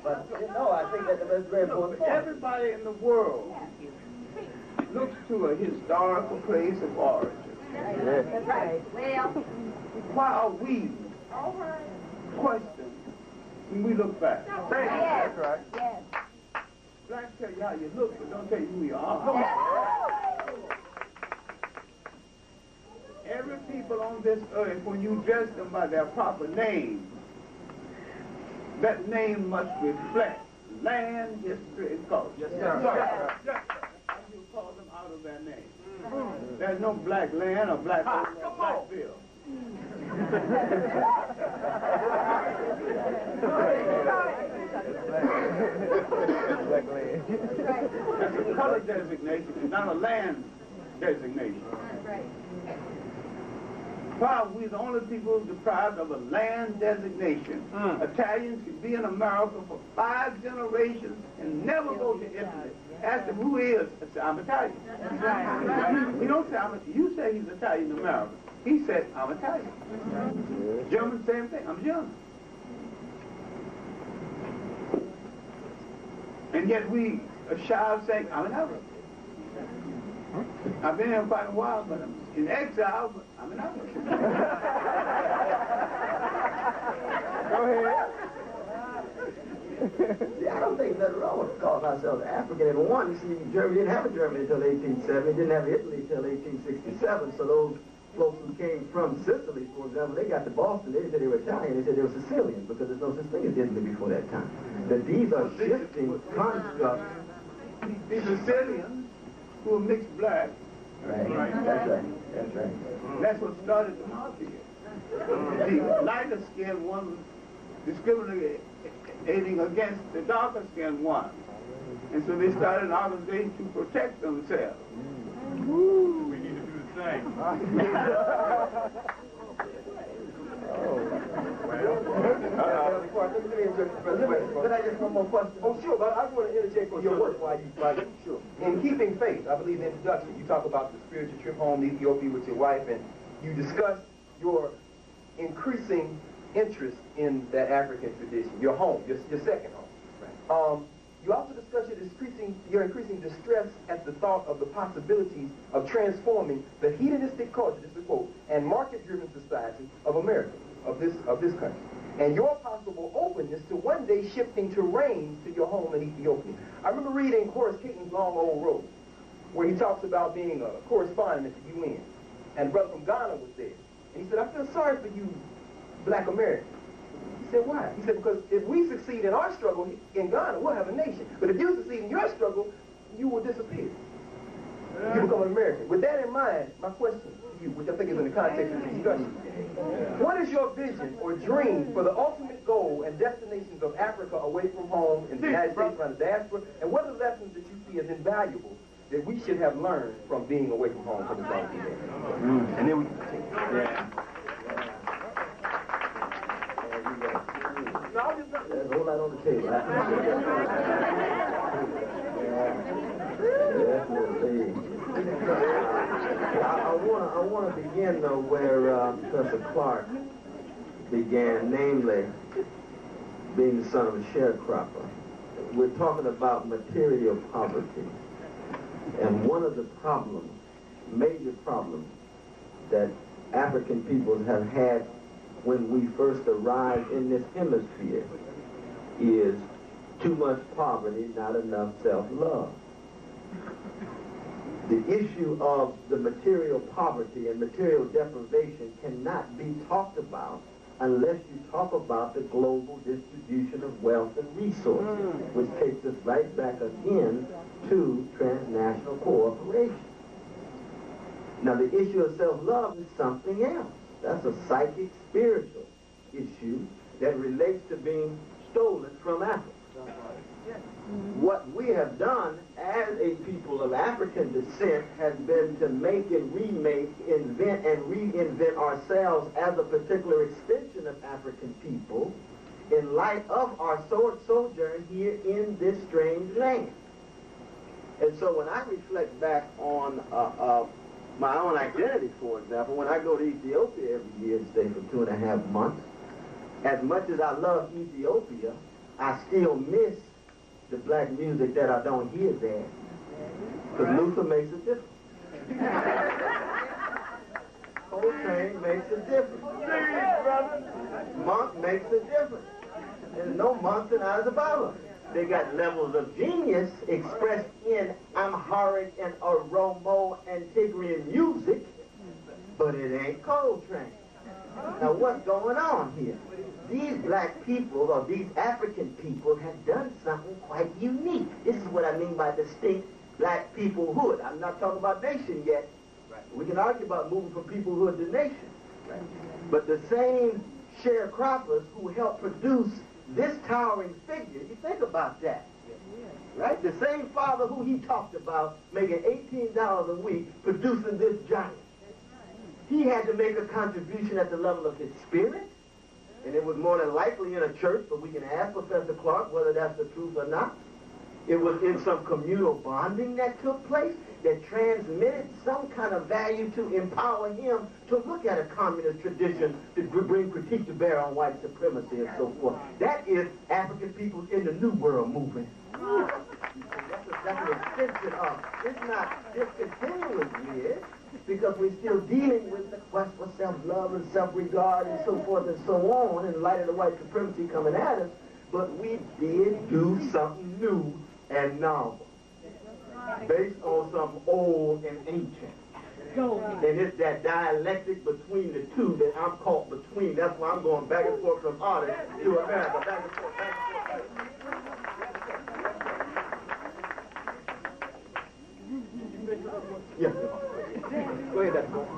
But, no, I think that's very important. Everybody in the world looks to a historical place of origin. That's right. Well, Why are we questioned when we look back? That's right. yes. Blacks tell you how you look, but don't tell you who you are. Every people on this earth, when you dress them by their proper name, that name must reflect land, history, and culture. Yes, sir. Yes, sir. And you call them out of their name. There's no black land or black or black bill. That's a color designation, it's not a land designation. Why are we the only people deprived of a land designation? Italians can be in America for 5 generations and never go to Italy. Ask them who is. I say, I'm Italian. He don't say, you say he's Italian American. He said, I'm Italian. German, same thing. I'm German. And yet we are shy of saying, I'm an Arab. I've been here quite a while, but I'm in exile, but I'm an Arab. Go ahead. See, I don't think nothing wrong with calling ourselves African. And one, you see, Germany didn't have a Germany until 1870, didn't have Italy until 1867. So those folks who came from Sicily, for example, they got to Boston, they said they were Italian, they said they were Sicilian, because there's no such thing as Italy before that time. That these are shifting constructs. These Sicilians who are mixed black. Right. That's right. That's right. That's what started the mafia. The lighter skinned one was discriminating against the darker skinned one. And so they started an organization to protect themselves. We need to do the same. Could I just one more question? Oh, sure, but I just want to interject on your work while you sure. In keeping faith, I believe in the introduction, you talk about the spiritual trip home to Ethiopia with your wife, and you discuss your increasing interest in that African tradition, your home, your second home. Right. You also discuss your increasing distress at the thought of the possibilities of transforming the hedonistic culture, this is a quote, and market-driven society of America, of this country, and your possible openness to one day shifting terrain to your home in Ethiopia. I remember reading Horace Caton's Long Old Road, where he talks about being a correspondent at the UN, and a brother from Ghana was there, and he said, I feel sorry for you, black Americans. He said, why? He said, because if we succeed in our struggle in Ghana, we'll have a nation. But if you succeed in your struggle, you will disappear. You become an American. With that in mind, my question to you, which I think is in the context of the discussion, what is your vision or dream for the ultimate goal and destinations of Africa away from home in the United States around the diaspora? And what are the lessons that you see as invaluable that we should have learned from being away from home for the time being? And then we can continue. Yeah. There's a whole lot on the table. Definitely. I want to begin though where Professor Clarke began, namely being the son of a sharecropper. We're talking about material poverty, and one of the problems, major problems, that African peoples have had when we first arrived in this hemisphere is too much poverty, not enough self-love. The issue of the material poverty and material deprivation cannot be talked about unless you talk about the global distribution of wealth and resources, which takes us right back again to transnational cooperation. Now, the issue of self-love is something else. That's a psychic, spiritual issue that relates to being stolen from Africa. What we have done as a people of African descent has been to make and remake, invent and reinvent ourselves as a particular extension of African people in light of our sojourn here in this strange land. And so when I reflect back on my own identity, for example, when I go to Ethiopia every year and stay for 2.5 months, as much as I love Ethiopia, I still miss the black music that I don't hear there. Because Luther makes a difference. Coltrane makes a difference. Monk makes a difference. There's no monks in Asabala. They got levels of genius expressed in Amharic and Oromo and Tigrian music, but it ain't Coltrane. Now what's going on here? These black people, or these African people, have done something quite unique. This is what I mean by distinct black peoplehood. I'm not talking about nation yet. We can argue about moving from peoplehood to nation. But the same sharecroppers who helped produce this towering figure, you think about that. Right? The same father who he talked about making $18 a week producing this giant. He had to make a contribution at the level of his spirit, and it was more than likely in a church, but we can ask Professor Clarke whether that's the truth or not. It was in some communal bonding that took place that transmitted some kind of value to empower him to look at a communist tradition to bring critique to bear on white supremacy and so forth. That is African peoples in the New World movement. That's an extension of. It's not discontinuous with, because we're still dealing with the quest for self-love and self-regard and so forth and so on in light of the white supremacy coming at us, but we did do something new and novel, based on something old and ancient. And it's that dialectic between the two that I'm caught between. That's why I'm going back and forth from artist to America, back and forth, back and forth. Yeah. Go ahead, that's all.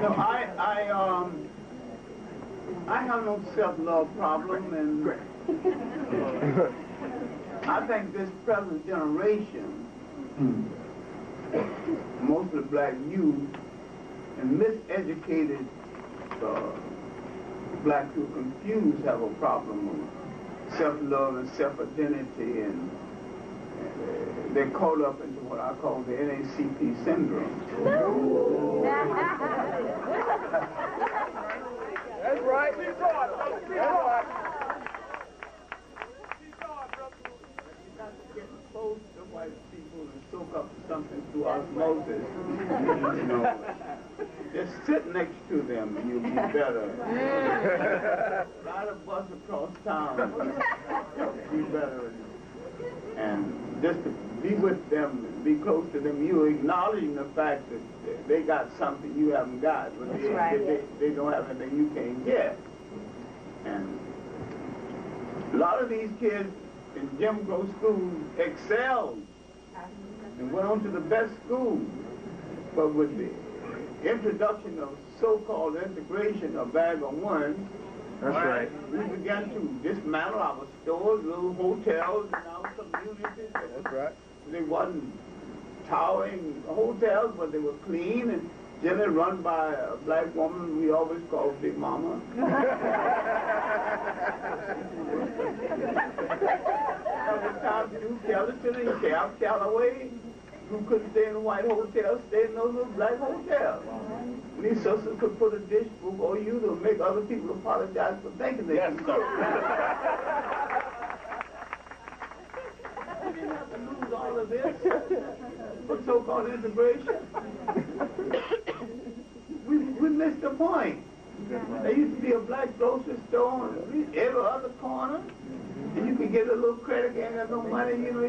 No, I have no self-love problem, and I think this present generation, most of the black youth and miseducated black who are confused have a problem with self-love and self-identity, and they're caught up into what I call the NACP syndrome. That's right. That's right. You got to get close to white people and soak up something through osmosis. You know, just sit next to them and you'll be better. Ride a bus across town, you'll be better. And just to be with them, be close to them, you're acknowledging the fact that they got something you haven't got, but they don't have anything you can't get. And a lot of these kids in Jim Crow schools excelled and went on to the best schools, but with the introduction of so-called integration of Bag of One, that's right. We began to dismantle our stores, little hotels in our communities. That's right. They wasn't towering hotels, but they were clean and generally run by a black woman we always called Big Mama. top Duke Ellington and Cap Calloway, who couldn't stay in a white hotel, stayed in those little black hotels. And these sisters could put a dish before you to make other people apologize for thinking they could cook. We didn't have to lose all of this for so-called integration. We missed the point. There used to be a black grocery store on every other corner, and you could get a little credit, you ain't got no money, you know,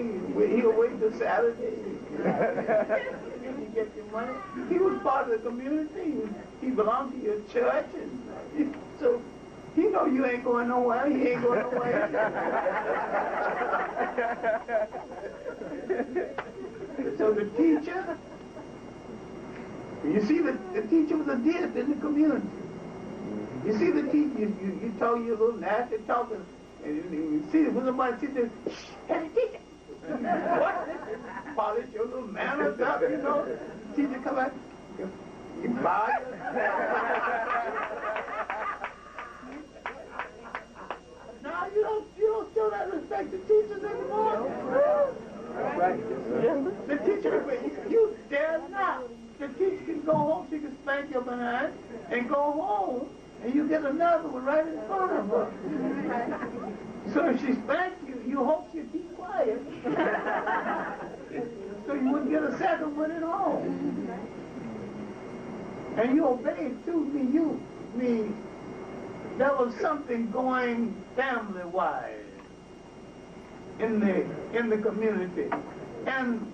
he'll wait till Saturday, you get your money. He was part of the community, he belonged to your church, and so he know you ain't going nowhere, he ain't going nowhere. So the teacher, you see, the teacher was a gift in the community. You see the teacher, you talk your little nasty talking, and you see when somebody sits there, shh, that's the teacher. What? Polish your little manners up, you know. Teacher come out, you bow Now you don't show that respect to teachers anymore. Right. The teacher, you dare not. The teacher can go home, she can spank your behind, and go home, and you get another one right in front of her. So if she spanks you, you hope she'll keep quiet. So you wouldn't get a second one at home. And you obeyed too, there was something going family-wise in the community. And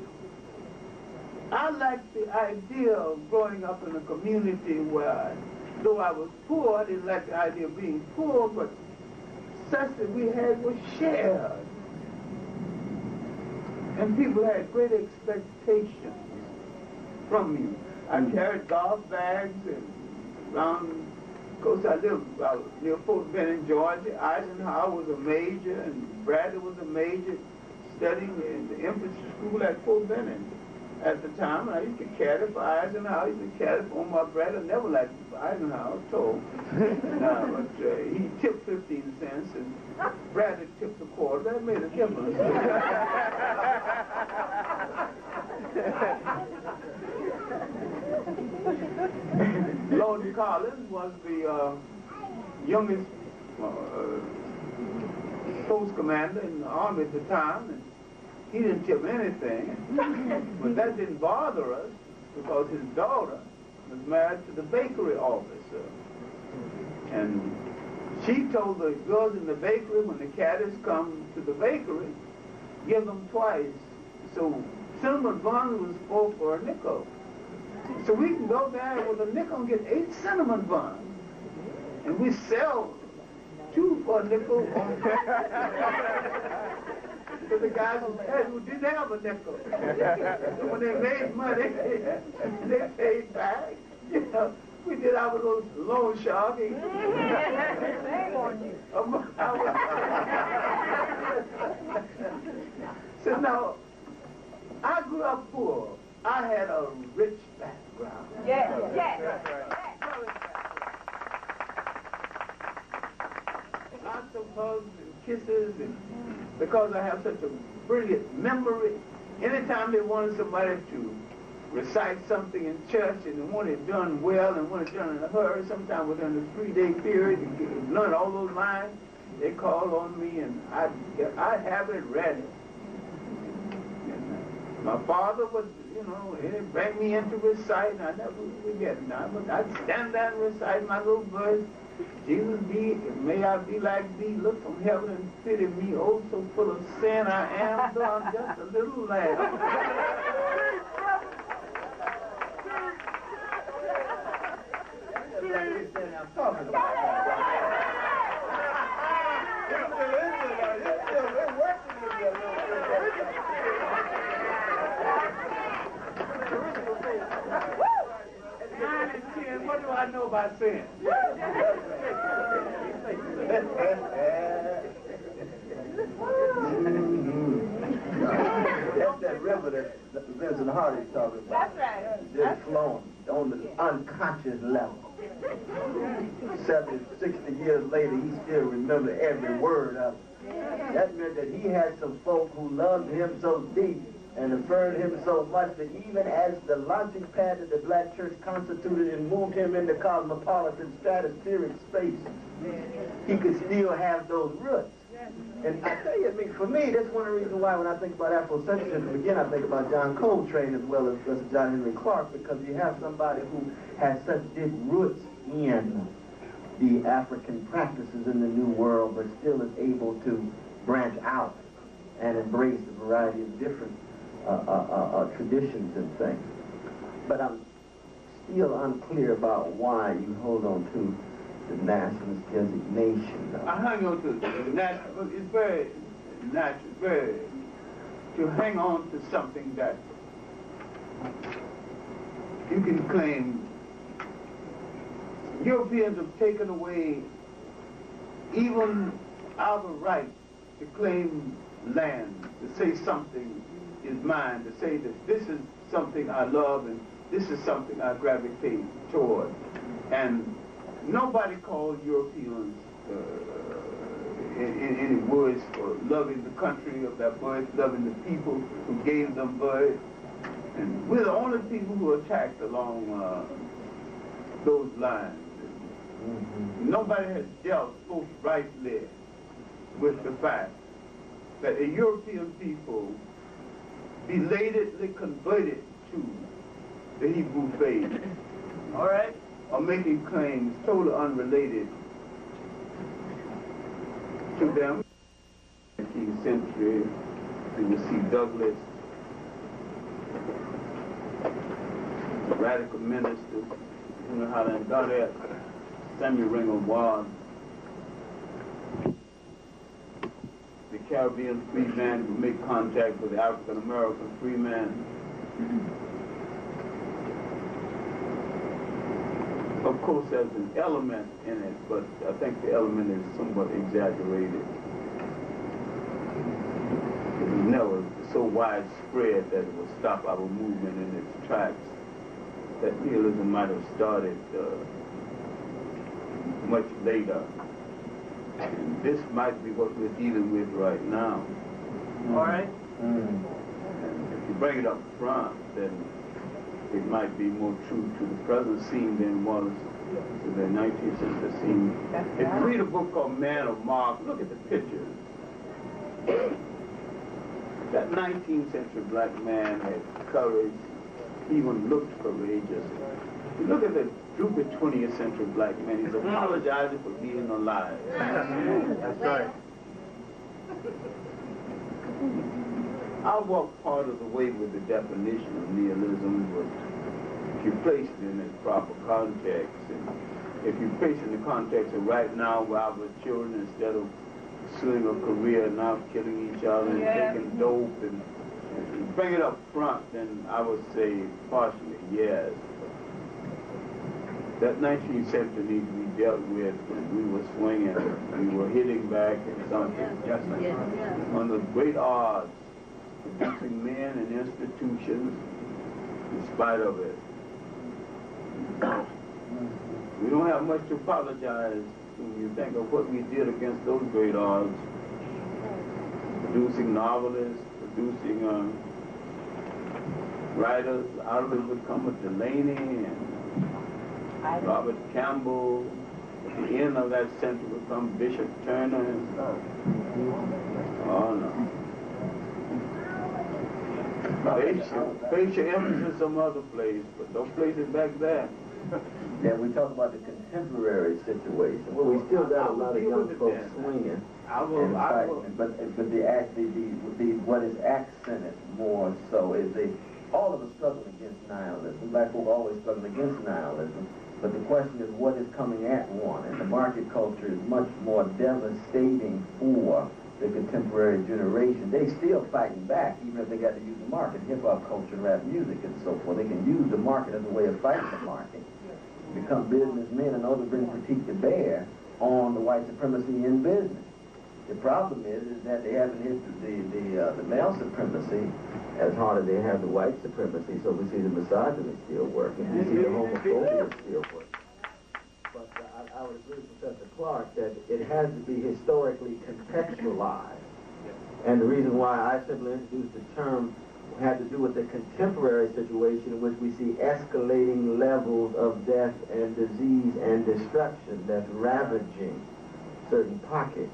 I liked the idea of growing up in a community where, though I was poor, I didn't like the idea of being poor, but such that we had was shared. And people had great expectations from you. I carried golf bags and around, of course I lived near Fort Benning, Georgia. Eisenhower was a major and Bradley was a major studying in the infantry school at Fort Benning. At the time, I used to carry for Eisenhower, I used to carry for my brother. I never liked Eisenhower at all. But he tipped 15 cents and Bradley tipped a quarter. That made a difference. Lord Collins was the youngest post commander in the Army at the time. And he didn't tip anything, but that didn't bother us because his daughter was married to the bakery officer. And she told the girls in the bakery, when the caddies come to the bakery, give them twice. So cinnamon buns was 4 for a nickel. So we can go there with a nickel and get 8 cinnamon buns. And we sell 2 for a nickel. To the guys who didn't have a nickel. So when they made money, they paid back. You know, we did our little loan sharking. So now, I grew up poor. I had a rich background. Yes. Lots of hugs and kisses, and because I have such a brilliant memory, anytime they wanted somebody to recite something in church and they wanted it done well and wanted it done in a hurry, sometime within a 3-day period, and learn all those lines, they called on me and I'd have it ready. And my father would, you know, he'd bring me in to recite, and I never forget it now, but I'd stand there and recite my little verse. Jesus be, may I be like thee, look from heaven and pity me, oh so full of sin I am, though I'm just a little lamb. I'm talking about. What do I know about sin? That's that river that Vincent Hardy's talking about. That's right. Just flowing on the unconscious level. 70, 60 years later, he still remembered every word of it. That meant that he had some folk who loved him so deep and affirmed him so much that even as the launching pad that the black church constituted and moved him into cosmopolitan stratospheric space, he could still have those roots. And I tell you, I mean, for me, that's one of the reasons why when I think about Afrocentrism, again, I think about John Coltrane as well as John Henrik Clarke, because you have somebody who has such deep roots in the African practices in the New World, but still is able to branch out and embrace a variety of different traditions and things. But I'm still unclear about why you hold on to the nationalist designation. I hang on to the national. It's very natural, very to hang on to something that you can claim. Europeans have taken away even our right to claim land, to say something is mine, to say that this is something I love and this is something I gravitate toward. And nobody calls Europeans in any words for loving the country of their birth, loving the people who gave them birth. And we're the only people who attacked along those lines. Nobody has dealt forthrightly with the fact that a European people belatedly converted to the Hebrew faith. All right? Are making claims totally unrelated to them. 19th century, you will see Douglas, the radical ministers, you know how they got at Samuel Ringo Ward, the Caribbean free man who make contact with the African American free man. Of course, there's an element in it, but I think the element is somewhat exaggerated. It was never so widespread that it would stop our movement in its tracks. That realism might have started much later. And this might be what we're dealing with right now. All right? And if you bring it up front, then it might be more true to the present scene than was to the 19th century scene. If you read a book called Man of Mark, look at the pictures. That 19th century black man had courage, he even looked courageous. You look at the droopy 20th century black man, he's apologizing for being alive. That's right. I walk part of the way with the definition of nihilism, but if you place it in its proper context, and if you place it in the context of right now where our children, instead of pursuing a career, now killing each other and taking dope, and if you bring it up front, then I would say partially yes. That 19th century needs to be dealt with when we were swinging, we were hitting back at something under great odds, producing men and institutions in spite of it. We don't have much to apologize when you think of what we did against those great odds. Producing novelists, producing writers, out of it would come a Delaney and Robert Campbell. At the end of that century would come Bishop Turner and stuff. Oh no. Face your emphasis some other place, but don't place it back there. Yeah, we talk about the contemporary situation. Well, we still got a lot of young folks swinging. But what is accented more so is all of us struggle against nihilism. Black folk always struggle against nihilism. But the question is what is coming at one, and the market culture is much more devastating for the contemporary generation. They still fighting back, even if they got to use the market, hip-hop culture, rap music, and so forth. They can use the market as a way of fighting the market, become businessmen in order to bring critique to bear on the white supremacy in business. The problem is that they haven't hit the male supremacy as hard as they have the white supremacy, so we see the misogyny still working. We see the homophobia still working. But I would agree with Professor Clarke that it has to be historically contextualized. And the reason why I simply introduced the term had to do with the contemporary situation in which we see escalating levels of death and disease and destruction that's ravaging certain pockets.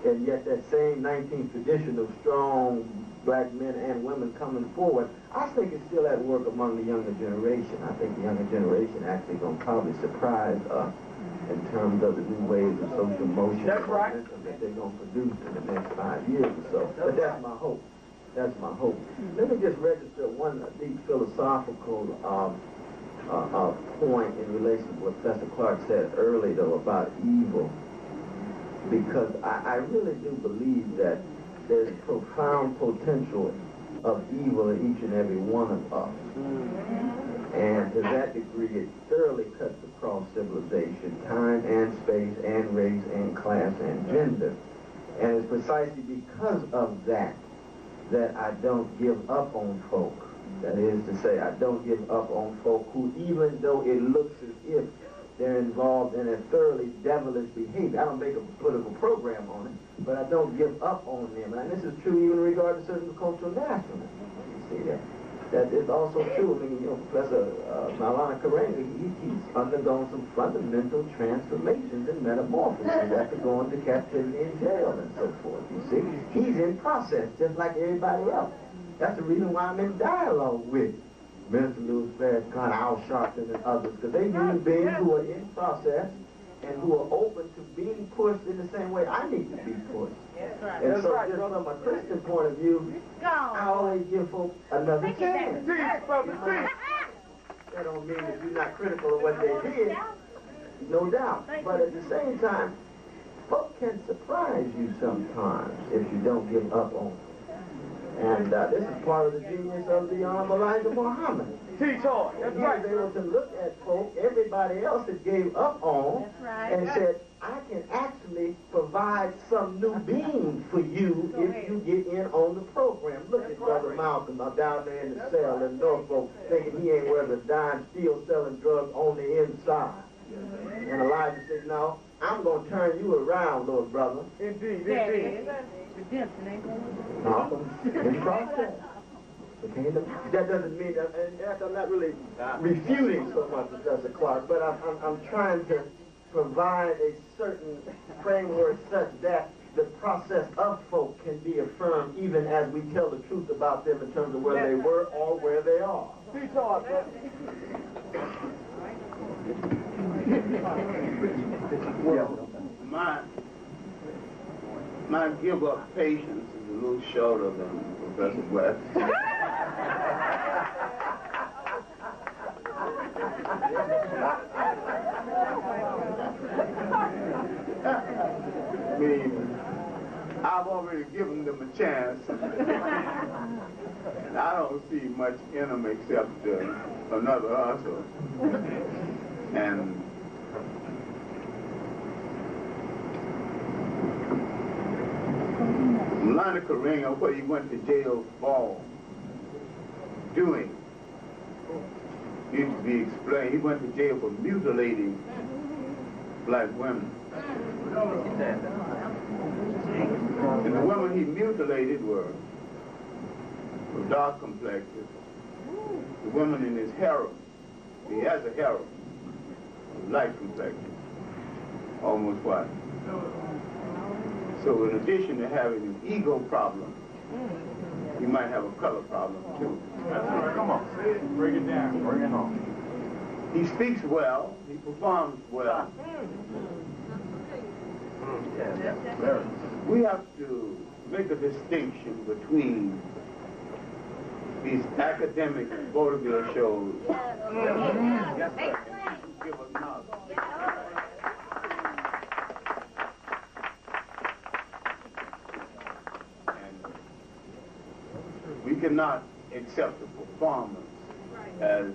And yet that same 19th tradition of strong black men and women coming forward, I think it's still at work among the younger generation. I think the younger generation actually going to probably surprise us in terms of the new waves of social motion that they're going to produce in the next 5 years or so. But that's my hope. That's my hope. Let me just register one deep philosophical point in relation to what Professor Clarke said earlier, though, about evil. Because I really do believe that there's profound potential of evil in each and every one of us. And to that degree, it thoroughly cuts across civilization, time and space and race and class and gender. And it's precisely because of that that I don't give up on folk. That is to say, I don't give up on folk who, even though it looks as if they're involved in a thoroughly devilish behavior. I don't make a political program on it, but I don't give up on them. And this is true even in regard to certain cultural nationalism. You see that? That is also true. I mean, you know, Professor he's undergone some fundamental transformations and metamorphoses after going to captivity and jail and so forth. You see, he's in process just like everybody else. That's the reason why I'm in dialogue with Minister Louis Farrakhan, Al Sharpton, and others, because they're human beings who are in process and who are open to being pushed in the same way I need to be pushed. Right. And so just from a Christian point of view, I always give folk another chance. That don't mean that you're not critical of what they did, no doubt. But at the same time, folk can surprise you sometimes if you don't give up on them. And this is part of the genius of the Elijah Muhammad. Teach on. He was able to look at folk everybody else that gave up on and said, I can actually provide some new being for you if you get in on the program. Look at Brother Malcolm down there in the cell in Norfolk thinking he ain't worth a dime, still selling drugs on the inside. And Elijah said, no, I'm going to turn you around, little brother. Indeed, indeed. Redemption ain't going to Malcolm, in process. That doesn't mean that, and I'm not really refuting so much Professor Clarke, but I'm trying to provide a certain framework such that the process of folk can be affirmed even as we tell the truth about them in terms of where they were or where they are. Teach on, brother. Well, my give up patience is a little shorter than Professor West. I mean, I've already given them a chance, and I don't see much in them except another hustle. And Lana Karinga, what he went to jail for doing, needs to be explained. He went to jail for mutilating black women. And the women he mutilated were dark complected. The women in his harem, he has a harem, light complected, almost white. So in addition to having an ego problem, you might have a color problem too. Come on, break it down, bring it home. He speaks well, he performs well. We have to make a distinction between these academic vaudeville shows. Give us knowledge. We cannot accept the performance as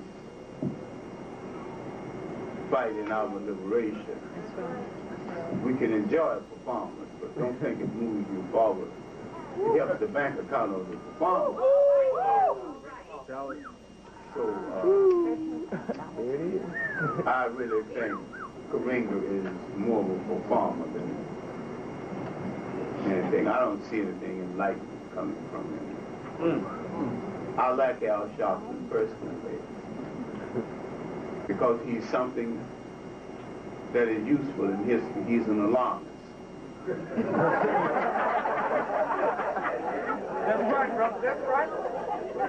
fighting our liberation. We can enjoy a performance, but don't think it moves you forward. It helps the bank account of the performance. So, I really think Karinga is more of a performer than anything. I don't see anything enlightened coming from him. I like Al Sharpton personally because he's something that is useful in history. He's an alarmist. That's right, brother. That's right.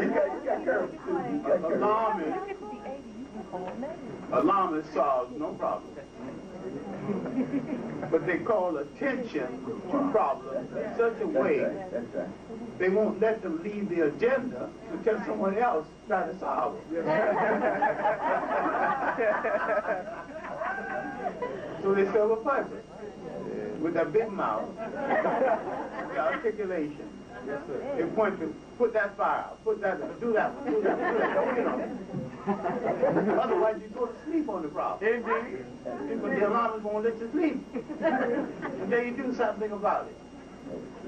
You got courage too. Alarmist solves no problem. But they call attention to problems in such a way they won't let them leave the agenda until someone else tries to solve it. So they serve a purpose with that big mouth, the articulation. Yes, sir. They point to put that fire out, put that, do that one, do that one, you know. Otherwise you go to sleep on the problem. Indeed. But the alarmist won't let you sleep. Until you do something about it.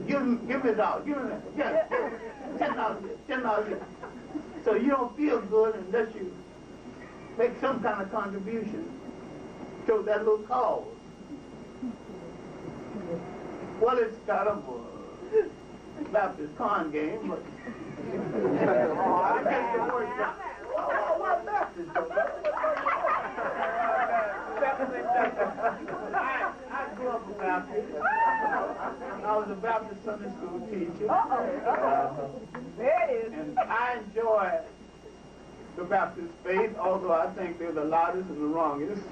Give me $1, give me that. Yes, $10 here, $10 here. So you don't feel good unless you make some kind of contribution to that little cause. Well, it's kind of a Baptist con game, but I guess the word Well, Baptist, I grew up a Baptist. I was a Baptist Sunday school teacher. There it is. And I enjoy the Baptist faith, although I think they're the loudest and the wrongest.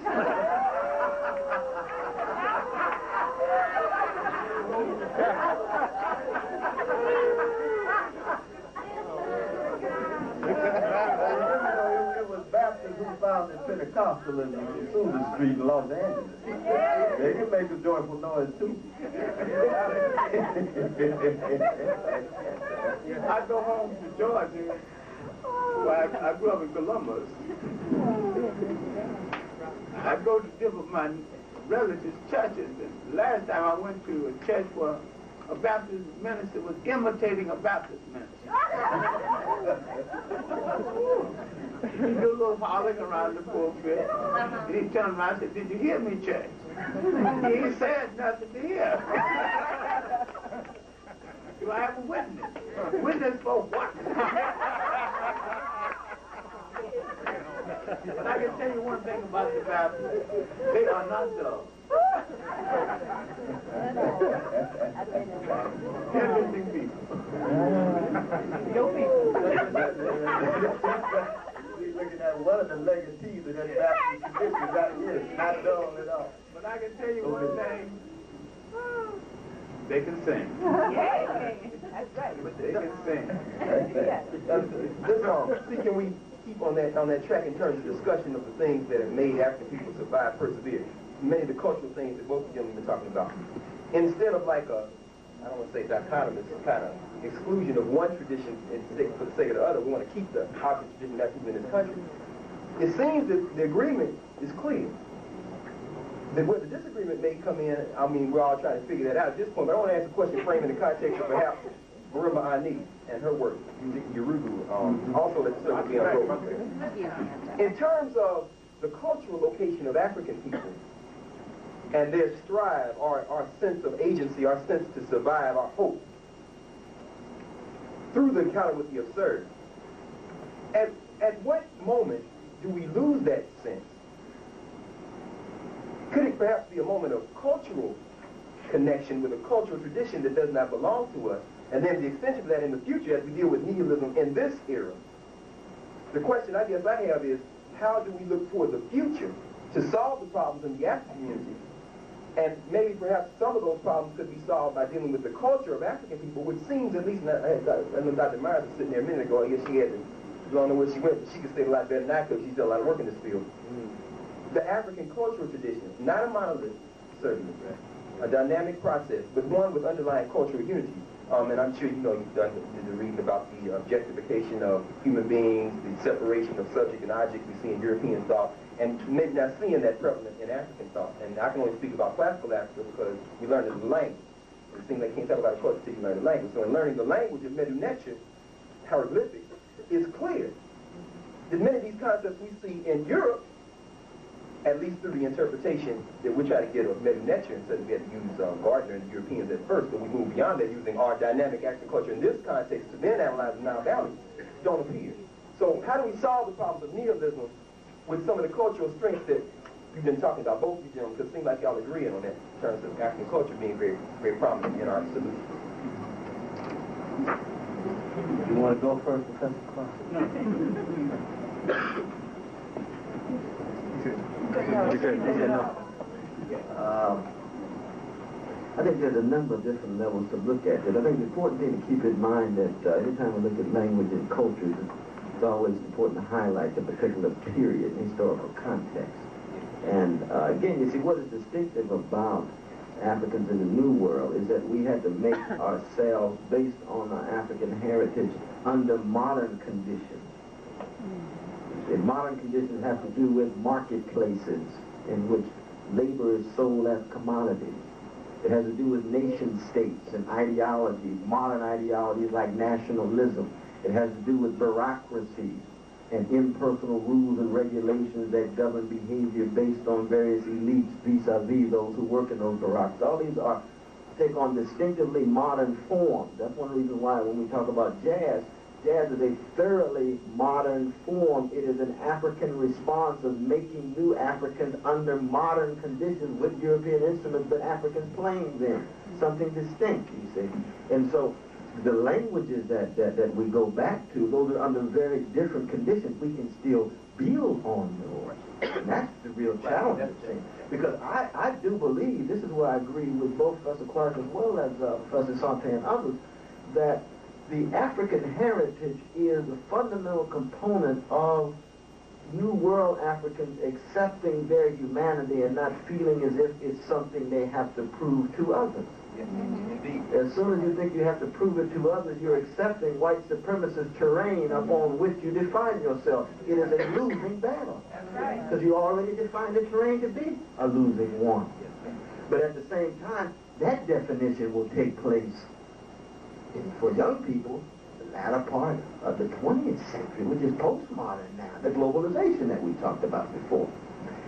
It was Baptists who founded Pentecostalism in Susan Street in Los Angeles. They can make a joyful noise too. I go home to Georgia. Well, I grew up in Columbus. I go to different my relatives' churches. And last time I went to a church where a Baptist minister was imitating a Baptist minister. He do a little hollering around the pulpit. And he turned around and said, "Did you hear me, church?" He ain't said nothing to hear. Do I have a witness? Witness for what? But I can tell you one thing about the Baptists. They are not dull. Interesting people. Your people. We're looking at one of the legatees of that Baptist tradition right here. Not dull at all. But I can tell you one thing. They can sing. That's right. They can sing. See, can we keep on that track in terms of discussion of the things that have made African people survive, persevere? Many of the cultural things that both of them have been talking about. Instead of like a, I don't want to say dichotomous kind of exclusion of one tradition for the sake of the other, we want to keep the African tradition that's in this country. It seems that the agreement is clear. That where the disagreement may come in, I mean, we're all trying to figure that out at this point, but I want to ask a question framed in the context of perhaps Burma Ani and her work, Yurugu, also let's be on. In terms of the cultural location of African people and their strive, our sense of agency, our sense to survive, our hope, through the encounter with the absurd, at what moment do we lose that sense? Could it perhaps be a moment of cultural connection with a cultural tradition that does not belong to us? And then the extension of that in the future as we deal with nihilism in this era. The question I guess I have is, how do we look toward the future to solve the problems in the African community? And maybe perhaps some of those problems could be solved by dealing with the culture of African people, which seems, at least, I know Dr. Myers was sitting there a minute ago, I guess she had to, I don't know where she went, but she could say a lot better than I could. She's done a lot of work in this field. The African cultural tradition, not a monolith, certainly, a dynamic process, but one with underlying cultural unity. And I'm sure you know you've done the reading about the objectification of human beings, the separation of subject and object we see in European thought, and maybe not seeing that prevalent in African thought. And I can only speak about classical Africa because we learned the language. It seems like you can't talk about a culture until you learn the language. So in learning the language of Medu Neter, hieroglyphics, it's clear that many of these concepts we see in Europe at least through the interpretation that we try to get of Medu Neter, instead of we had to use Gardner and the Europeans at first, but we moved beyond that using our dynamic acting culture in this context to then analyze the Nile Valley, don't appear. So how do we solve the problems of nihilism with some of the cultural strengths that you've been talking about, both of you gentlemen, because it seems like y'all agreeing on that in terms of African culture being very, very prominent in our solution. You want to go first, Professor Clarke? I think there's a number of different levels to look at it. I think the important thing to keep in mind that anytime we look at language and cultures, it's always important to highlight the particular period, historical context. And again, you see, what is distinctive about Africans in the New World is that we had to make ourselves based on our African heritage under modern conditions. The modern conditions have to do with marketplaces in which labor is sold as commodities. It has to do with nation states and ideologies, modern ideologies like nationalism. It has to do with bureaucracies and impersonal rules and regulations that govern behavior based on various elites vis-a-vis those who work in those bureaucracies. All these take on distinctively modern forms. That's one reason why when we talk about jazz, jazz is a thoroughly modern form. It is an African response of making new Africans under modern conditions with European instruments, but Africans playing them. Something distinct, you see. And so the languages that we go back to, those are under very different conditions. We can still build on those. And that's the real challenge. Because I do believe, this is where I agree with both Professor Clarke as well as Professor Sante and others, that the African heritage is a fundamental component of New World Africans accepting their humanity and not feeling as if it's something they have to prove to others. Yes, indeed. As soon as you think you have to prove it to others, you're accepting white supremacist terrain upon which you define yourself. It is a losing battle. Because you already defined the terrain to be a losing one. But at the same time, that definition will take place for young people, the latter part of the 20th century, which is postmodern now, the globalization that we talked about before.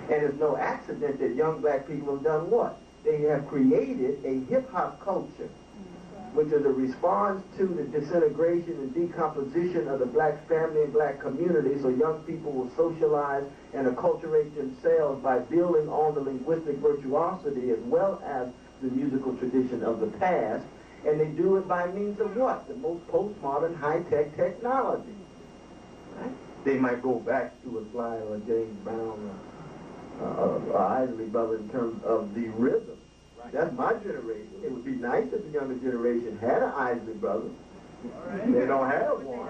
And it's no accident that young black people have done what? They have created a hip-hop culture, which is a response to the disintegration and decomposition of the black family and black community, so young people will socialize and acculturate themselves by building on the linguistic virtuosity as well as the musical tradition of the past. And they do it by means of what? The most postmodern high-tech technology. Right? They might go back to a Sly or a James Brown or Isley Brother in terms of the rhythm. Right. That's my generation. It would be nice if the younger generation had an Isley Brother. Right. They don't have one.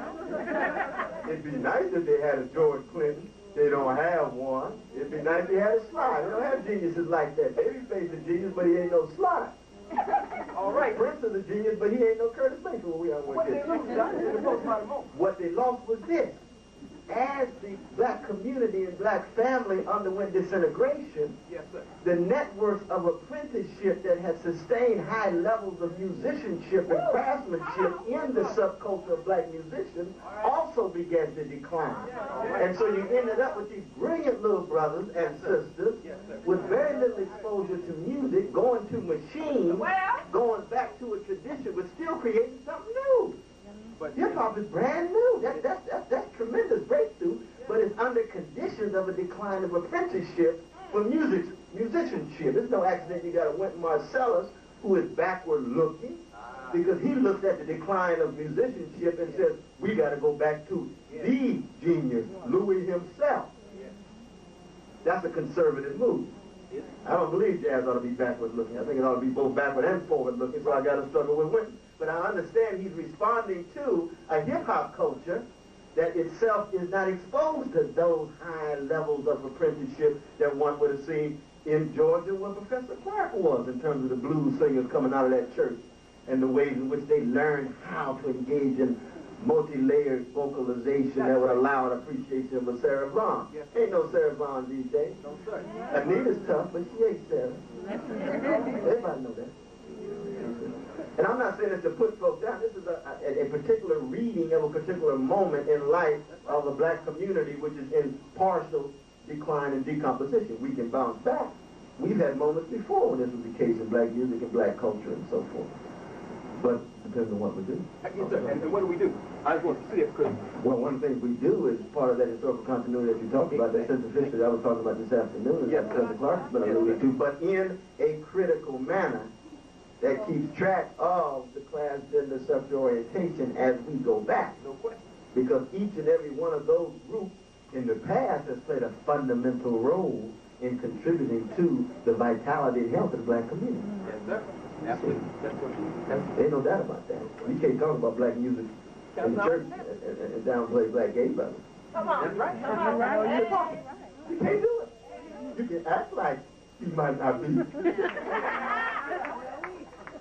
It'd be nice if they had a George Clinton. They don't have one. It'd be nice if they had a Sly. They don't have geniuses like that. Babyface is a genius, but he ain't no Sly. All right, Prince is a genius, but he ain't no Curtis Mayfield. What they lost was this. As the black community and black family underwent disintegration, yes, sir, the networks of apprenticeship that had sustained high levels of musicianship and craftsmanship in the subculture of black musicians also began to decline. And so you ended up with these brilliant little brothers and sisters with very little exposure to music, going to machines, going back to a tradition, but still creating something new. But hip-hop is brand new. That's tremendous breakthrough, but it's under conditions of a decline of apprenticeship for musicianship. It's no accident you got a Wynton Marsalis who is backward looking because he looks at the decline of musicianship and says, we got to go back to the genius, Louis himself. That's a conservative move. I don't believe jazz ought to be backward looking. I think it ought to be both backward and forward looking, so I got to struggle with Wynton. But I understand he's responding to a hip-hop culture that itself is not exposed to those high levels of apprenticeship that one would have seen in Georgia where Professor Clarke was in terms of the blues singers coming out of that church and the ways in which they learned how to engage in multi-layered vocalization that would allow an appreciation of a Sarah Vaughan. Ain't no Sarah Vaughan these days. No, sir. Anita's tough, but she ain't Sarah. Everybody know that. And I'm not saying this to put folks down. This is a particular reading of a particular moment in life of the black community, which is in partial decline and decomposition. We can bounce back. We've had moments before when this was the case in black music and black culture and so forth. But it depends on what we do. Yes, sir. And what do we do? I just want to see it, Chris. Well, one of the things we do is part of that historical continuity that you talked about, that sense of history that I was talking about this afternoon, is that Professor Clarke's been alluded to, but in a critical manner that keeps track of the class, gender, sexual orientation as we go back. No question. Because each and every one of those groups in the past has played a fundamental role in contributing to the vitality and health of the black community. Yes, sir. Absolutely. Ain't no doubt about that. You can't talk about black music in the church and downplay black gay brothers. Come on. That's right. You can't do it. You can act like he might not be.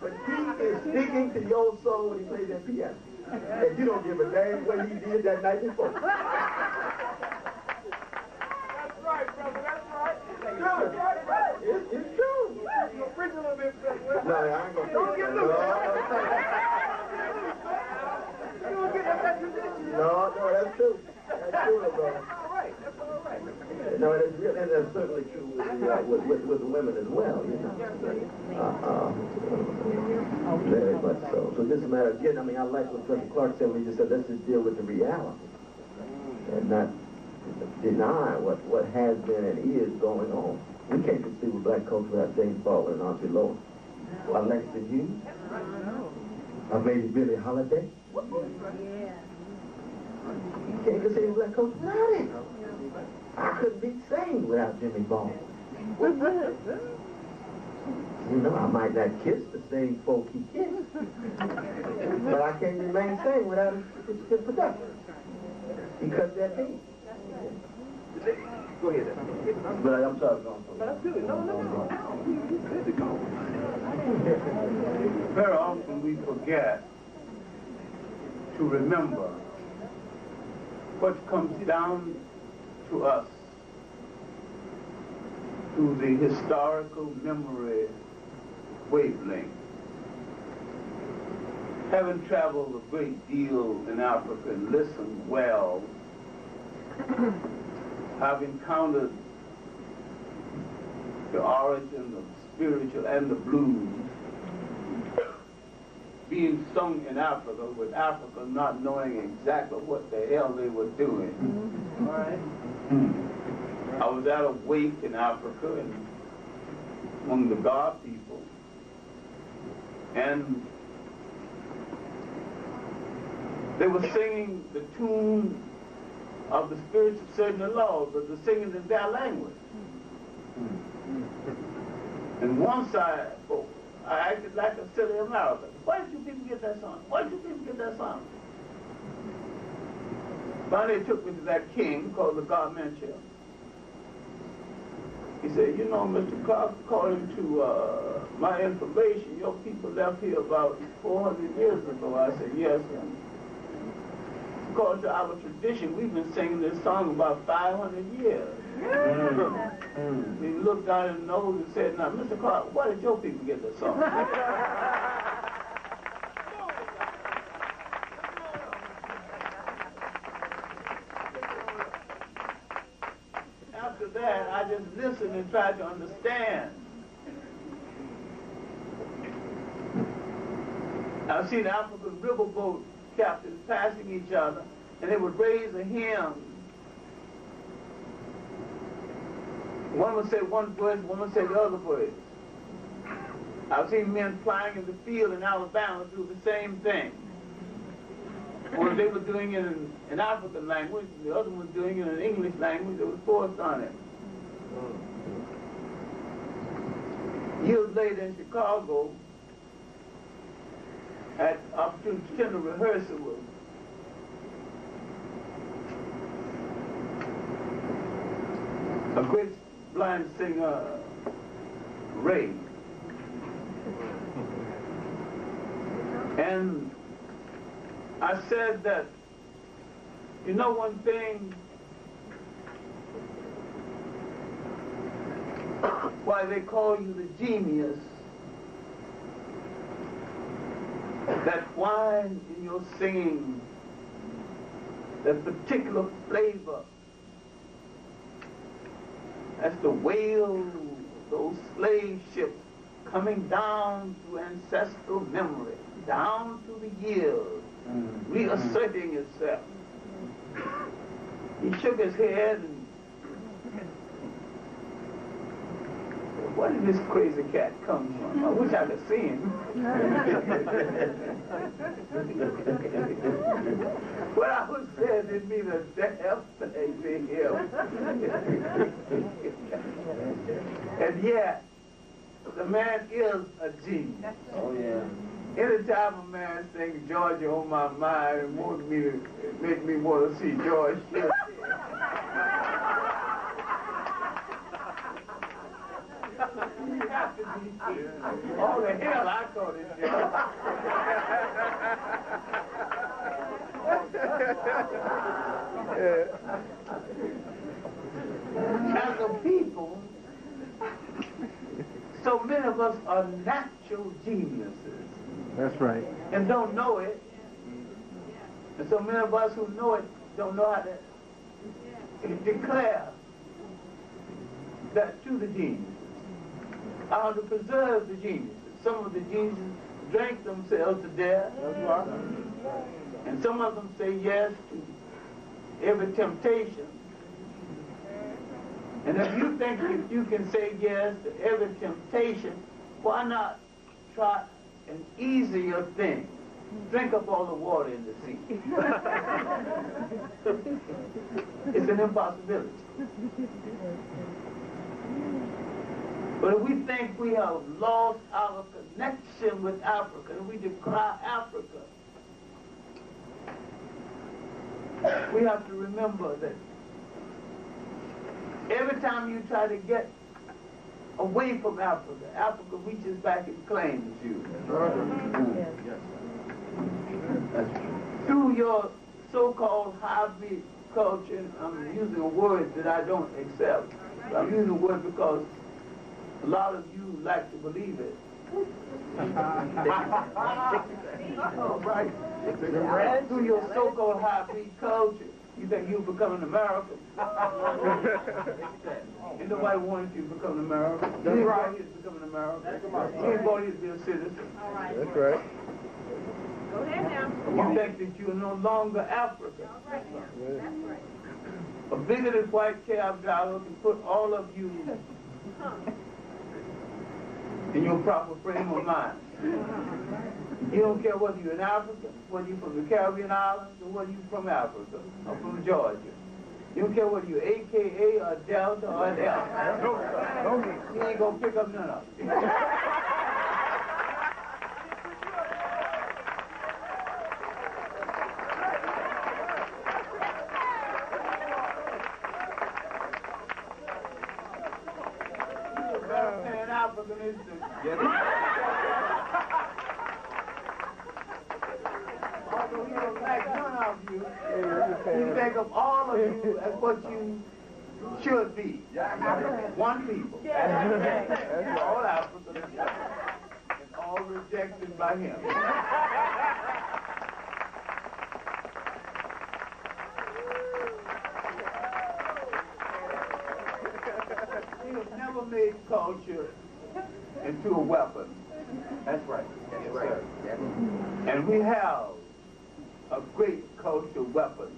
But he is speaking to your soul when he plays that piano. And you don't give a damn what he did that night before. That's right, brother, that's right. It's true. You'll preach a little bit, brother. No, I ain't gonna Don't get loose. No, that's true. That's true, bro. That's all right. No, and it's real, and that's certainly true with the women as well, you know. Very much so. So this is a matter of, again, I mean, I like what Professor Clarke said when he just said, let's just deal with the reality and not deny what has been and is going on. We can't conceive of black culture without James Baldwin and Auntie Lois. Alexa Hughes. Or maybe Billie Holiday. You can't conceive of black culture without it. I couldn't be sane without Jimmy Baldwin. You know, I might not kiss the same folk he kissed, but I can't remain sane without his production. He cut that thing. Go ahead. But I'm sorry, going No, that's good. No. Good to go. Very often we forget to remember what comes down to us through the historical memory wavelength. Having traveled a great deal in Africa and listened well, I've encountered the origin of spiritual and the blues being sung in Africa, with Africa not knowing exactly what the hell they were doing. All right. I was at a wake in Africa and among the God people, and they were singing the tune of the spirits of certain laws, but they're singing in their language. And once I acted like a silly American. Why did you people get that song? Why did you people get that song? Finally, they took me to that king called the Garmentia. He said, you know, Mr. Clarke, according to my information, your people left here about 400 years ago. I said, yes, and according to our tradition, we've been singing this song about 500 years. He looked down his nose and said, now, Mr. Clarke, why did your people get this song? After that, I just listened and tried to understand. I've seen African riverboat captains passing each other, and they would raise a hymn. One would say one verse, one would say the other verse. I've seen men flying in the field in Alabama do the same thing. One they were doing it in an African language, the other one was doing it in an English language that was forced on it. Years later in Chicago, I had the opportunity to attend a rehearsal with a great blind singer, Ray. And I said that, you know one thing, why they call you the genius, that wine in your singing, that particular flavor That's the whale, those slave ships coming down through ancestral memory, down through the years, reasserting itself. He shook his head and said, where did this crazy cat come from? I wish I could see him. What I was saying didn't mean a damn thing to him. And yet, the man is a genius. Oh, yeah. Anytime a man sings Georgia on my mind and wants me to make me want to see George Strait. Oh, the hell I caught it, As a people, so many of us are natural geniuses. That's right. And don't know it. And so many of us who know it don't know how to declare that to the geniuses. How to preserve the geniuses. Some of the geniuses drank themselves to death. And some of them say yes to every temptation. And if you think if you can say yes to every temptation, why not try an easier thing? Drink up all the water in the sea. It's an impossibility. But if we think we have lost our connection with Africa and we decry Africa, we have to remember that every time you try to get away from Africa, Africa reaches back and claims you. Through your so-called hybrid culture, I'm using a word that I don't accept. I'm using a word because a lot of you like to believe it. Right. Through your so-called hybrid culture, you think you'll become an American. Ain't nobody wanted you to become an American. You ain't born here to become an American. You ain't born here to be a citizen. That's right. Go ahead now. You think that you're no longer African. That's right. A bigoted white cab driver can put all of you in your proper frame of mind. You don't care whether you're in Africa, whether you're from the Caribbean islands, or whether you're from Africa, or from Georgia. You don't care whether you're AKA or Delta or an L. You ain't gonna pick up none of it. Pan-Africanism. Although you don't like none of you, you think of all of you as what you should be. One people. All Africans and all rejected by him. We have never made culture into a weapon. That's right. That's right. And we have a great cultural weapon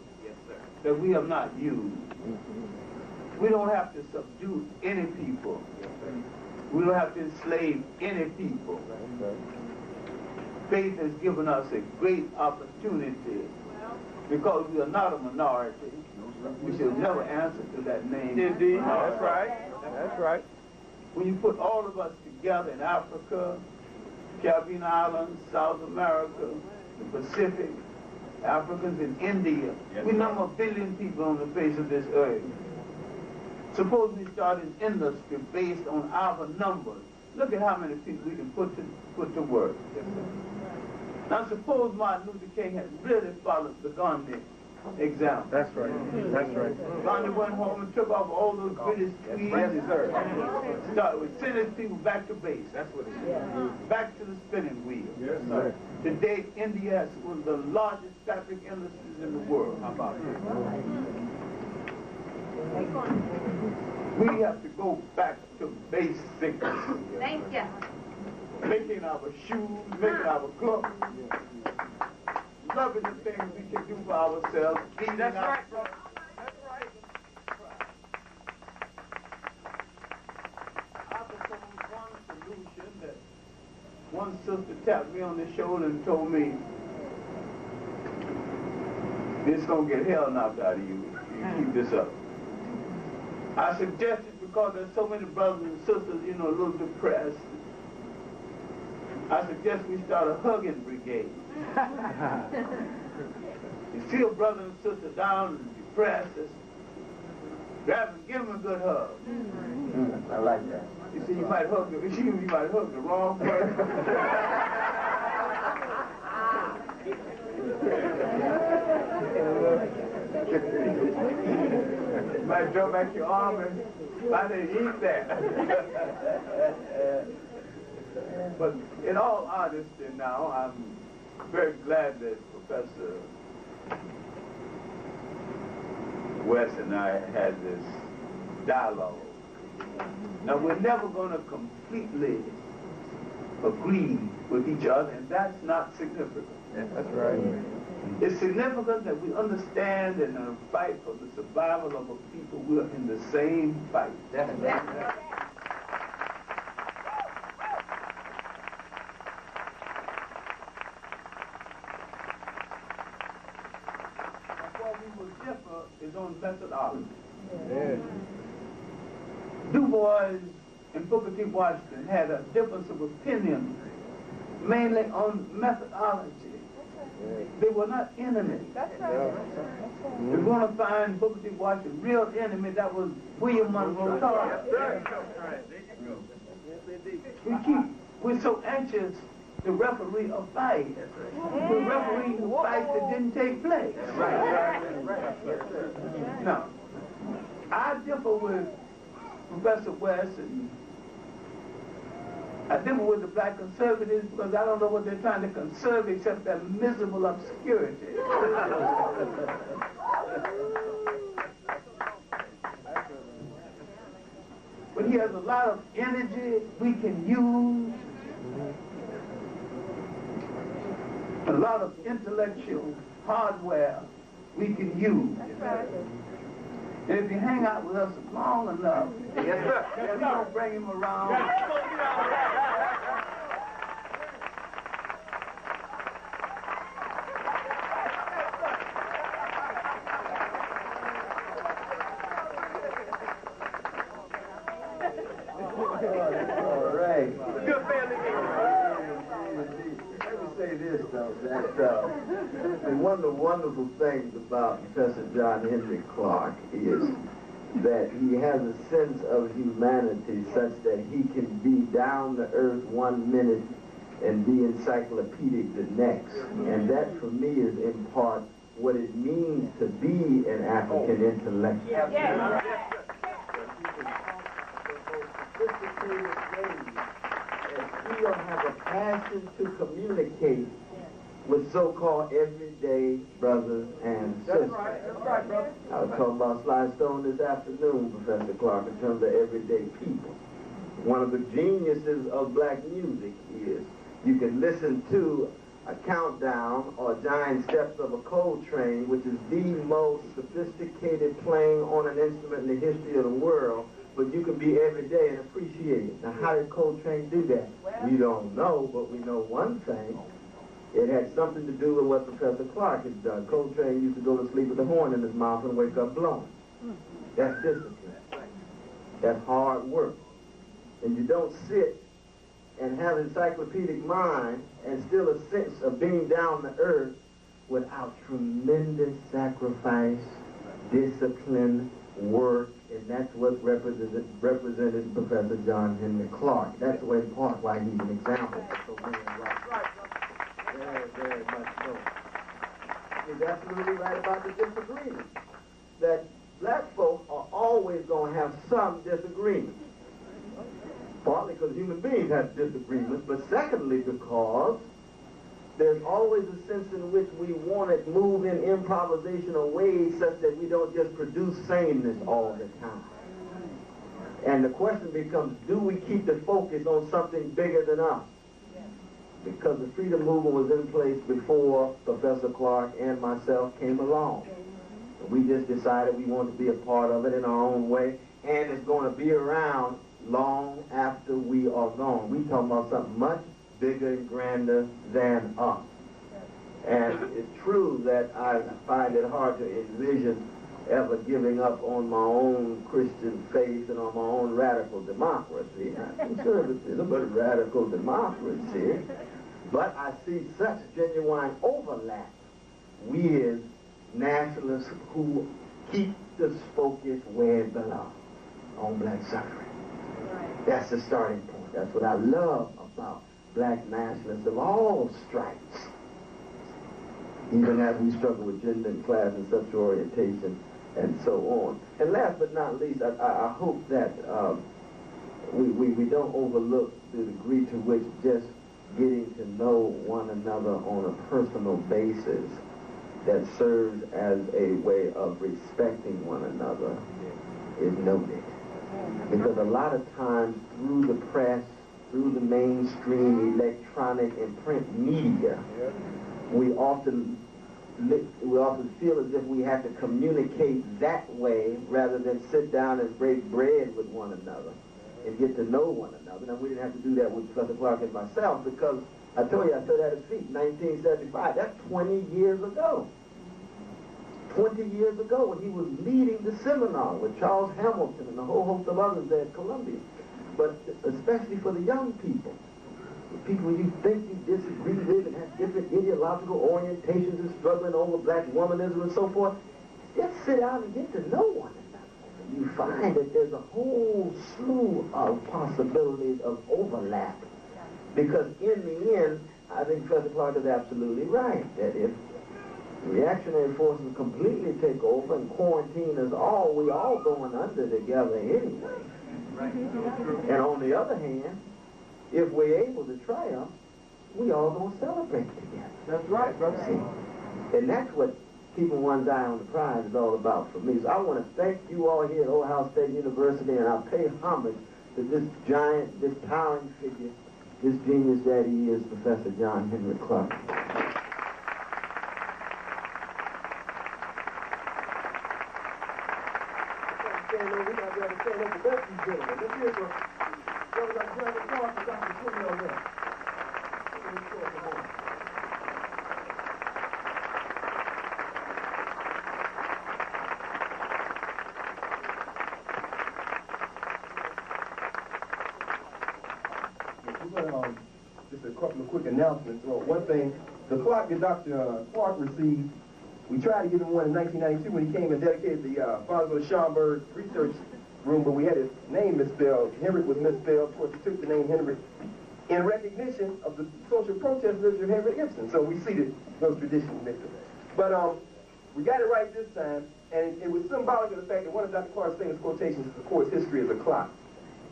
that we have not used. We don't have to subdue any people. We don't have to enslave any people. Faith has given us a great opportunity because we are not a minority. We should never answer to that name. Indeed. That's right. That's right. When you put all of us together in Africa, Caribbean islands, South America, the Pacific, Africans in India, we number 1 billion people on the face of this earth. Suppose we start an industry based on our numbers. Look at how many people we can put to work. Now suppose Martin Luther King had really followed the Gandhi example. That's right. That's right. Gandhi went home and took off all those British tweeds and sent his people back to base. That's what it is. Back to the spinning wheel. Yes, sir. Today, India has one of the largest fabric industries in the world. How about that? We have to go back to basics. Thank you. Making our shoes, making our clothes. Loving the things we can do for ourselves. That's right, brother. That's right. I propose one solution that one sister tapped me on the shoulder and told me, "This gonna get hell knocked out of you if you keep this up." I suggested, because there's so many brothers and sisters, you know, a little depressed, I suggest we start a hugging brigade. You see a brother and sister down and depressed, just grab him, give him a good hug. I like that. You see, you might hug the wrong person. You might draw back your arm and find it eat that. But in all honesty now, I'm very glad that Professor West and I had this dialogue. Now, we're never going to completely agree with each other, and that's not significant. That's right. It's significant that we understand in a fight for the survival of a people, we're in the same fight. Definitely. What we will differ is on methodology. Yeah. Du Bois and Booker T. Washington had a difference of opinion mainly on methodology. They were not enemies. That's right. If you want to find Booker T. Washington's real enemy, that was William Monroe Clarke. We're so anxious to referee a fight. We referee a fight that didn't take place. Now, I differ with Professor West, and I differ with the black conservatives because I don't know what they're trying to conserve except their miserable obscurity. But he has a lot of energy we can use, a lot of intellectual hardware we can use. And if you hang out with us long enough, yes, sir. We're going to bring him around. All right. Good family. Let me say this, though, that one of the wonderful things about Professor John Henrik Clarke is that he has a sense of humanity such that he can be down to earth 1 minute and be encyclopedic the next. And that, for me, is in part what it means to be an African intellectual. Yeah. Still have a passion to communicate with so-called everyday brothers and sisters. That's right, brother. I was talking about Sly Stone this afternoon, Professor Clarke, in terms of everyday people. One of the geniuses of black music is you can listen to a countdown or Giant Steps of a Coltrane, which is the most sophisticated playing on an instrument in the history of the world, but you can be every day and appreciate it. Now, how did Coltrane do that? We don't know, but we know one thing. It had something to do with what Professor Clarke had done. Coltrane used to go to sleep with a horn in his mouth and wake up blowing. That's discipline. That's hard work. And you don't sit and have an encyclopedic mind and still a sense of being down to earth without tremendous sacrifice, discipline, work, and that's what represented Professor John Henrik Clarke. That's in part why he's an example for so many black. Very, very much so. He's absolutely right about the disagreement. That black folk are always going to have some disagreement. Partly because human beings have disagreements, but secondly because there's always a sense in which we want to move in improvisational ways such that we don't just produce sameness all the time. And the question becomes, do we keep the focus on something bigger than us? Because the freedom movement was in place before Professor Clarke and myself came along. We just decided we wanted to be a part of it in our own way, and it's going to be around long after we are gone. We talking about something much bigger and grander than us. And it's true that I find it hard to envision ever giving up on my own Christian faith and on my own radical democracy. I'm conservatism, but radical democracy. But I see such genuine overlap with nationalists who keep the focus where it belongs, on black suffrage. That's the starting point. That's what I love about black nationalists of all stripes, even as we struggle with gender and class and sexual orientation and so on. And last but not least, I hope that we don't overlook the degree to which just getting to know one another on a personal basis that serves as a way of respecting one another is noted. Because a lot of times through the press, through the mainstream electronic and print media, we often feel as if we have to communicate that way rather than sit down and break bread with one another and get to know one another. Now, we didn't have to do that with Professor Clarke and myself because I told you I stood at his feet in 1975. That's 20 years ago. 20 years ago when he was leading the seminar with Charles Hamilton and a whole host of others there at Columbia. But especially for the young people, the people you think you disagree with and have different ideological orientations and struggling over black womanism and so forth, just sit down and get to know one another. And you find that there's a whole slew of possibilities of overlap. Because in the end, I think Professor Clarke is absolutely right, that if reactionary forces completely take over and quarantine us all, we all going under together anyway. And on the other hand, if we're able to triumph, we all going to celebrate together. That's right, brother. See? And that's what keeping one's eye on the prize is all about for me. So I want to thank you all here at Ohio State University, and I pay homage to this giant, this towering figure, this genius that he is, Professor John Henrik Clarke. Just a couple of quick announcements. Well, one thing, the plaque that Dr. Clarke received, we tried to give him one in 1992 when he came and dedicated the Father of the Schomburg Research Room, but we had his name misspelled. Henrik was misspelled. Of course, he took the name Henrik in recognition of the social protest literature of Henrik Ibsen. So we ceded those traditions with it. But we got it right this time, and it was symbolic of the fact that one of Dr. Clarke's famous quotations is, of course, history is a clock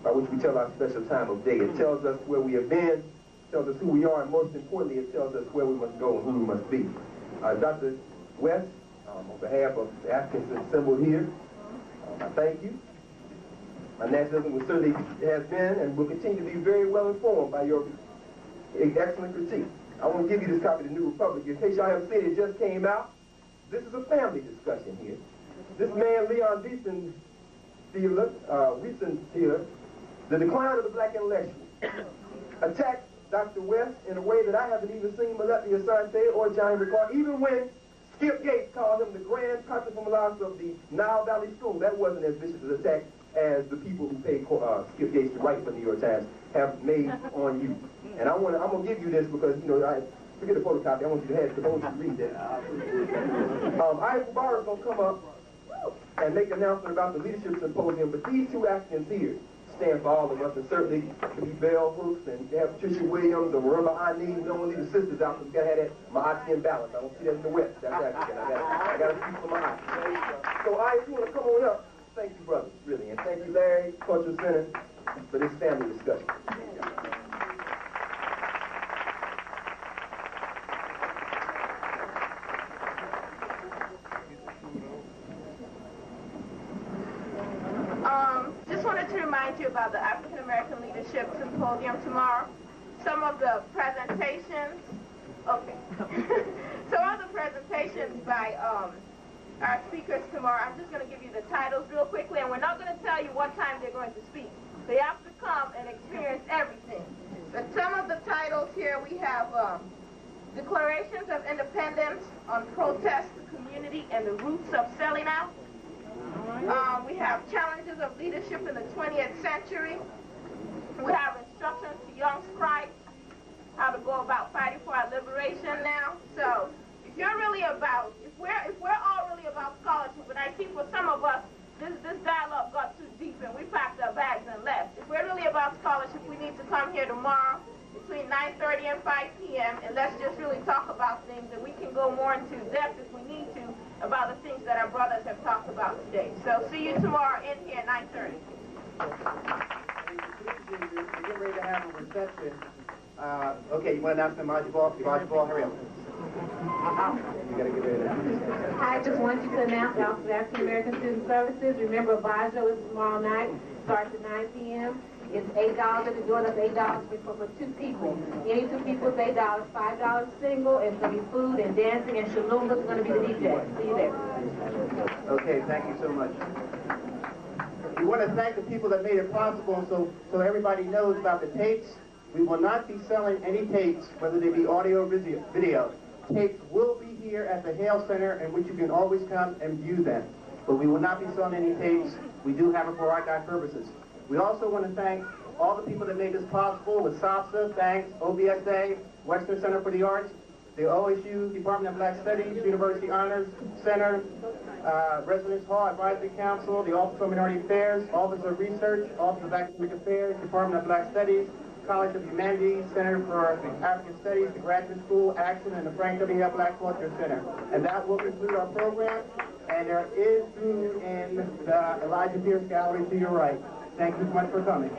by which we tell our special time of day. It tells us where we have been, tells us who we are, and most importantly, it tells us where we must go and who we must be. Dr. West, on behalf of the Africans assembled here, I thank you. My nationalism will certainly has been and will continue to be very well informed by your excellent critique. I want to give you this copy of the New Republic. In case y'all haven't seen it, it just came out. This is a family discussion here. This man, Leon Wiesenthal, The Decline of the Black Intellectual, attacked Dr. West in a way that I haven't even seen Malati Asante or John Henrik Clarke, even when Skip Gates called him the grand practical philosopher of the Nile Valley School. That wasn't as vicious an attack as the people who paid Skip Gates to write for the New York Times have made on you. And I'm going to give you this because, you know, I forget the photocopy. I want you to have it because I want you to read that. Aya Mubarak is going to come up and make an announcement about the leadership symposium, but these two Africans here stand for all of us, and certainly to be Bell Hooks and to have Patricia Williams or Marimba Ani. We don't want to leave the sisters out, because we got to have that Ma'ati balance. I don't see that in the West. That's African. I got to speak for Ma'ati. So if you want to come on up, thank you, brothers, really. And thank you, Larry, Cultural Center, for this family discussion. Just wanted to remind to you about the African American Leadership Symposium tomorrow. Some of the presentations, okay. Some of the presentations by our speakers tomorrow, I'm just going to give you the titles real quickly, and we're not going to tell you what time they're going to speak. So you have to come and experience everything. But some of the titles here, we have Declarations of Independence on Protest, Community, and the Roots of Selling Out. We have Challenges of Leadership in the 20th Century. We have Instructions to Young Scribes, how to go about fighting for our liberation now. So if you're really about, if we're all really about scholarship, but I see for some of us, this dialogue got too deep and we packed our bags and left. If we're really about scholarship, we need to come here tomorrow between 9:30 and 5 p.m. and let's just really talk about things, and we can go more into depth if we need to about the things that our brothers have talked about today. So see you tomorrow in here at 9:30. We're getting ready to have a reception. Okay, you want to announce the march ball? Hurry up. You gotta get ready to. I just want you to announce the Office of African American Student Services. Remember, Bajo is tomorrow night. Starts at 9 p.m. It's $8 at the door. That's $8 for 2 people. Any 2 people is $8. $5 single. It's going to be food and dancing, and Shalomba's going to be the DJ. See you there. Okay, thank you so much. We want to thank the people that made it possible, so everybody knows about the tapes. We will not be selling any tapes, whether they be audio or video. Tapes will be here at the Hale Center, in which you can always come and view them. But we will not be selling any tapes. We do have it for archive purposes. We also want to thank all the people that made this possible, with SAAMR, thanks, OBSA, Western Center for the Arts, the OSU Department of Black Studies, University Honors Center, Residence Hall Advisory Council, the Office of Minority Affairs, Office of Research, Office of Academic Affairs, Department of Black Studies, College of Humanities, Center for African Studies, the Graduate School, Action, and the Frank W. Black Culture Center. And that will conclude our program. And there is food in the Elijah Pierce Gallery to your right. Thank you so much for coming.